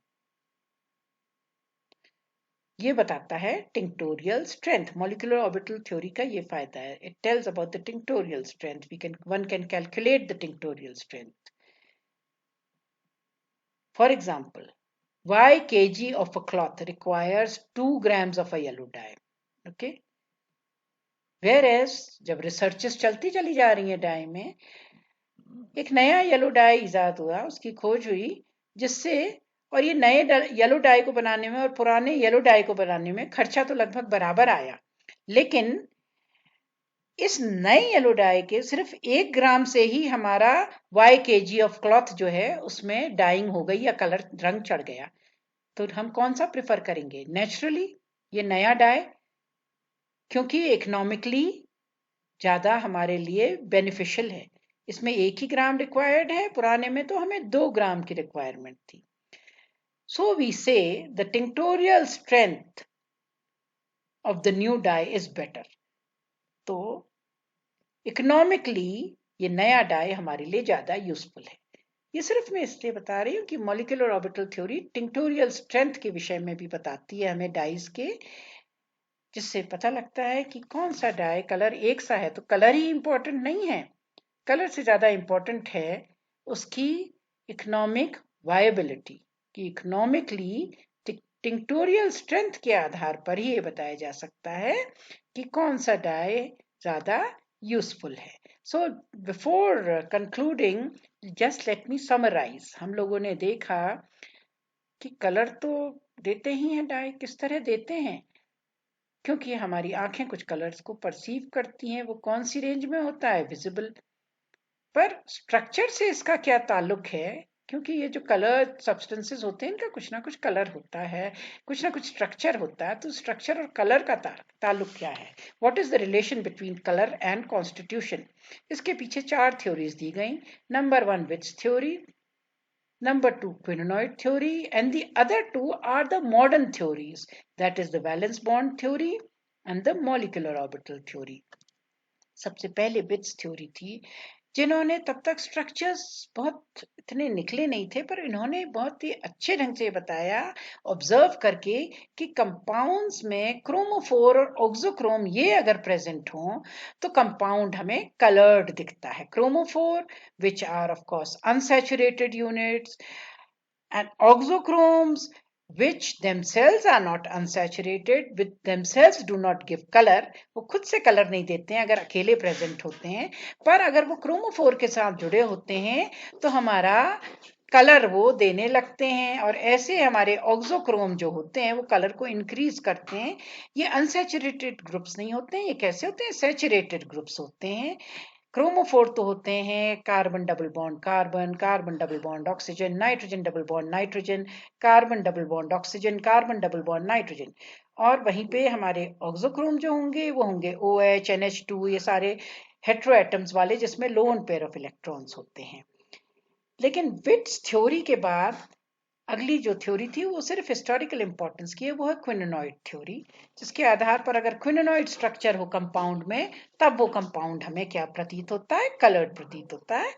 [SPEAKER 1] ये बताता है tinctorial strength. Molecular orbital theory का ये फायदा है। It tells about the tinctorial strength. One can calculate the tinctorial strength. For example, y kg of a cloth requires 2 grams of a yellow dye. Okay? Whereas जब researches चलती चली जा रही है डाई में, एक नया येलो डाई इजाद हुआ, उसकी खोज हुई, जिससे और ये नए येलो डाई को बनाने में और पुराने येलो डाई को बनाने में खर्चा तो लगभग बराबर आया, लेकिन इस नए येलो डाई के सिर्फ 1 ग्राम से ही हमारा y kg ऑफ क्लॉथ जो है उसमें डाइंग हो गई या कलर रंग चढ़ गया। तो हम कौन सा प्रिफर करेंगे? नेचुरली ये नया डाई, क्योंकि इकोनॉमिकली ज्यादा हमारे लिए बेनिफिशियल है। इसमें 1 ही ग्राम रिक्वायर्ड है, पुराने में तो हमें 2 ग्राम की रिक्वायरमेंट थी। So we say the tinctorial strength of the new dye is better. तो इकोनॉमिकली ये नया डाई हमारे लिए ज्यादा यूजफुल है। ये सिर्फ मैं इसलिए बता रही हूँ कि मॉलिक्यूलर ऑर्बिटल थ्योरी टिंक्टोरियल स्ट्रेंथ के विषय में भी बताती है हमें डाइज के, जिससे पता लगता है कि कौन सा डाई कलर एक सा है। तो कलर ही इंपॉर्टेंट नहीं है, कलर से ज्यादा इंपॉर्टेंट है उसकी इकोनॉमिक वायबिलिटी, कि इकोनॉमिकली टिंक्टोरियल स्ट्रेंथ के आधार पर ही ये बताया जा सकता है कि कौन सा डाई ज्यादा यूजफुल है। So before concluding, just let me summarise. हम लोगों ने देखा कि कलर तो देते ही हैं डाई। किस तरह देते हैं? क्योंकि हमारी आंखें कुछ कलर्स को परसीव करती हैं। वो कौन सी रेंज में होता है? विजिबल। पर स्ट्रक्चर से इसका क्या ताल्लुक है? क्योंकि ये जो कलर सब्सटेंसेस होते हैं इनका कुछ ना कुछ कलर होता है, कुछ ना कुछ स्ट्रक्चर होता है। तो स्ट्रक्चर और कलर का ताल्लुक क्या है? What is the relation between colour and constitution? इसके पीछे 4 थ्योरीज दी गई। Number 1 Witt's theory, number 2 quinoid theory, and the other 2 are the modern theories, that is the valence bond theory and the molecular orbital theory. सबसे पहले bits theory थी, जिन्होंने तब तक स्ट्रक्चर्स बहुत इतने निकले नहीं थे, पर इन्होंने बहुत ही अच्छे ढंग से बताया ऑब्जर्व करके कि कंपाउंड्स में क्रोमोफोर और ऑक्सोक्रोम ये अगर प्रेजेंट हो तो कंपाउंड हमें कलर्ड दिखता है। Chromophore which are of course unsaturated units, and oxochromes which themselves are not unsaturated, with themselves do not give color। वो खुद से कलर नहीं देते हैं अगर अकेले प्रेजेंट होते हैं, पर अगर वो क्रोमोफोर के साथ जुड़े होते हैं तो हमारा कलर वो देने लगते हैं। और ऐसे हमारे ऑक्सोक्रोम जो होते हैं वो कलर को इंक्रीज करते हैं। ये अनसैचुरेटेड ग्रुप्स नहीं होते हैं, ये कैसे होते हैं? सैचुरेटेड ग्रुप्स होते हैं। क्रोमोफोर तो होते हैं carbon double bond carbon, carbon double bond oxygen, nitrogen double bond nitrogen, carbon double bond oxygen, carbon double bond nitrogen. और वहीं पे हमारे ऑक्सोक्रोम जो होंगे वो होंगे OH, NH2, ये सारे हेट्रो एटम्स वाले, जिसमें लोन पेयर ऑफ इलेक्ट्रॉन्स होते हैं। लेकिन विट्स थ्योरी के बाद अगली जो थ्योरी थी वो सिर्फ हिस्टोरिकल इंपॉर्टेंस की है, वो है क्विनोनॉइड थ्योरी, जिसके आधार पर अगर क्विनोनॉइड स्ट्रक्चर हो कंपाउंड में तब वो कंपाउंड हमें क्या प्रतीत होता है? कलर्ड प्रतीत होता है।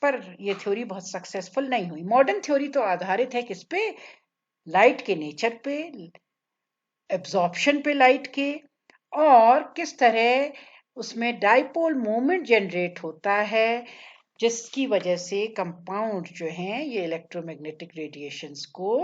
[SPEAKER 1] पर ये थ्योरी बहुत सक्सेसफुल नहीं हुई। मॉडर्न थ्योरी तो आधारित है किस पे? लाइट के नेचर पे, एब्जॉर्प्शन पे लाइट के, और किस तरह उसमें डाइपोल मोमेंट जनरेट होता है, जिसकी वजह से कंपाउंड जो हैं ये इलेक्ट्रोमैग्नेटिक रेडिएशंस को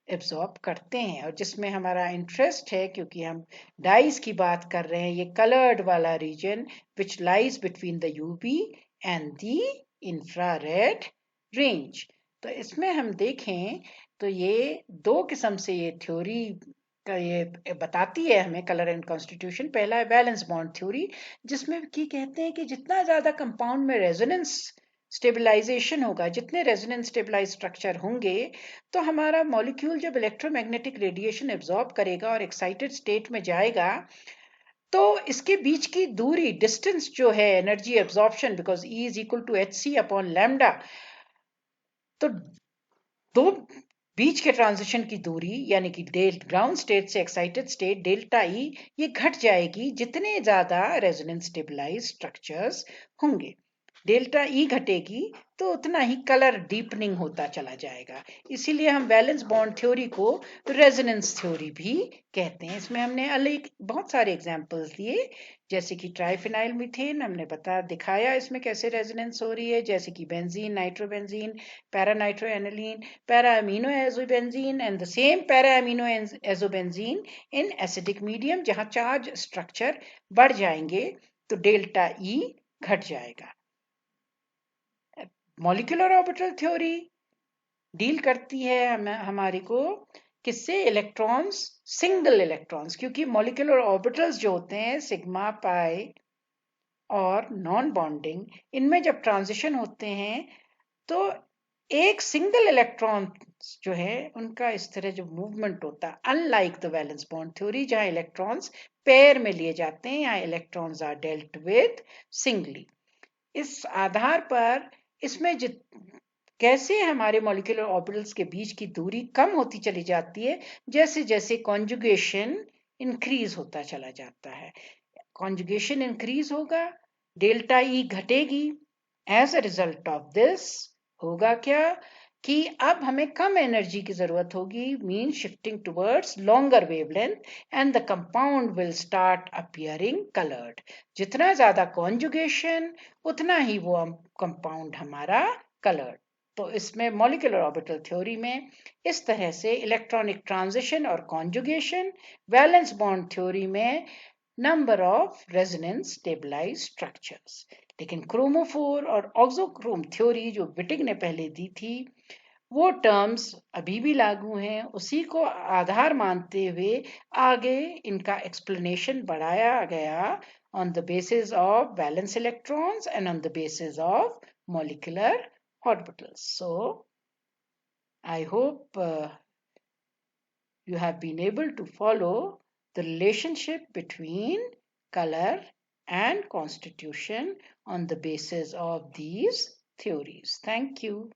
[SPEAKER 1] एब्जॉर्ब करते हैं। और जिसमें हमारा इंटरेस्ट है, क्योंकि हम डाइज की बात कर रहे हैं, ये कलर्ड वाला region which lies between the UV and the infrared range. तो इसमें हम देखें तो ये दो किस्म से ये थ्योरी का ये बताती है हमें कलर एंड कॉन्स्टिट्यूशन। पहला है बैलेंस बॉन्ड थ्योरी, जिसमें की कहते हैं कि जितना ज्यादा कंपाउंड में रेजोनेंस स्टेबलाइजेशन होगा, जितने रेजोनेंस स्टेबलाइज स्ट्रक्चर होंगे, तो हमारा मॉलिक्यूल जब इलेक्ट्रोमैग्नेटिक रेडिएशन एब्जॉर्ब करेगा और एक्साइटेड स्टेट में जाएगा, तो इसके बीच की दूरी डिस्टेंस जो है energy absorption, because E is equal to h C upon lambda, तो दो बीच के ट्रांजिशन की दूरी यानी कि ग्राउंड स्टेट से एक्साइटेड स्टेट डेल्टा ई, ये घट जाएगी जितने ज्यादा रेजोनेंस स्टेबलाइज स्ट्रक्चर्स होंगे। डेल्टा ई घटेगी तो उतना ही कलर डीपनिंग होता चला जाएगा। इसीलिए हम वैलेंस बॉन्ड थ्योरी को रेजोनेंस थ्योरी भी कहते हैं। इसमें हमने अलग बहुत सारे एग्जांपल्स दिए, जैसे कि ट्राइफिनाइल मीथेन हमने दिखाया इसमें कैसे रेजोनेंस हो रही है, जैसे कि benzene, nitrobenzene, para nitroaniline, para amino azobenzene and the same para amino azobenzene in acidic medium, जहां चार्ज स्ट्रक्चर बढ़ जाएंगे तो डेल्टा ई घट जाएगा। मॉलिक्यूलर ऑर्बिटल थ्योरी डील करती है हमारे को किससे, इलेक्ट्रॉन्स, सिंगल इलेक्ट्रॉन्स, क्योंकि मॉलिक्यूलर ऑर्बिटल्स जो होते हैं सिग्मा, पाई और नॉन बॉन्डिंग, इनमें जब ट्रांजिशन होते हैं तो एक सिंगल इलेक्ट्रॉन जो है उनका इस तरह जो मूवमेंट होता है, unlike the valence bond theory जहां इलेक्ट्रॉन्स पेयर में लिए जाते हैं, यहाँ electrons are dealt with singly. इस आधार पर इसमें कैसे हमारे मॉलिक्यूलर ऑर्बिटल्स के बीच की दूरी कम होती चली जाती है जैसे जैसे कॉन्जुगेशन इंक्रीज होता चला जाता है। कॉन्जुगेशन इंक्रीज होगा, डेल्टा ई घटेगी। As a result of this होगा क्या कि अब हमें कम एनर्जी की जरूरत होगी, mean shifting towards longer wavelength and the compound will start appearing coloured. जितना ज्यादा कॉन्जुगेशन उतना ही वो कंपाउंड हमारा कलर्ड। तो इसमें मॉलिक्यूलर ऑर्बिटल थ्योरी में इस तरह से इलेक्ट्रॉनिक ट्रांजिशन और कॉन्जुगेशन, वैलेंस बॉन्ड थ्योरी में number of resonance stabilise structures. लेकिन क्रोमोफोर और ऑक्सोक्रोम थ्योरी जो विटिंग ने पहले दी थी, वो टर्म्स अभी भी लागू हैं। उसी को आधार मानते हुए आगे इनका एक्सप्लेनेशन बढ़ाया गया on the basis of valence electrons and on the basis of molecular orbitals. So I hope you have been able to follow the relationship between color and constitution on the basis of these theories. Thank you.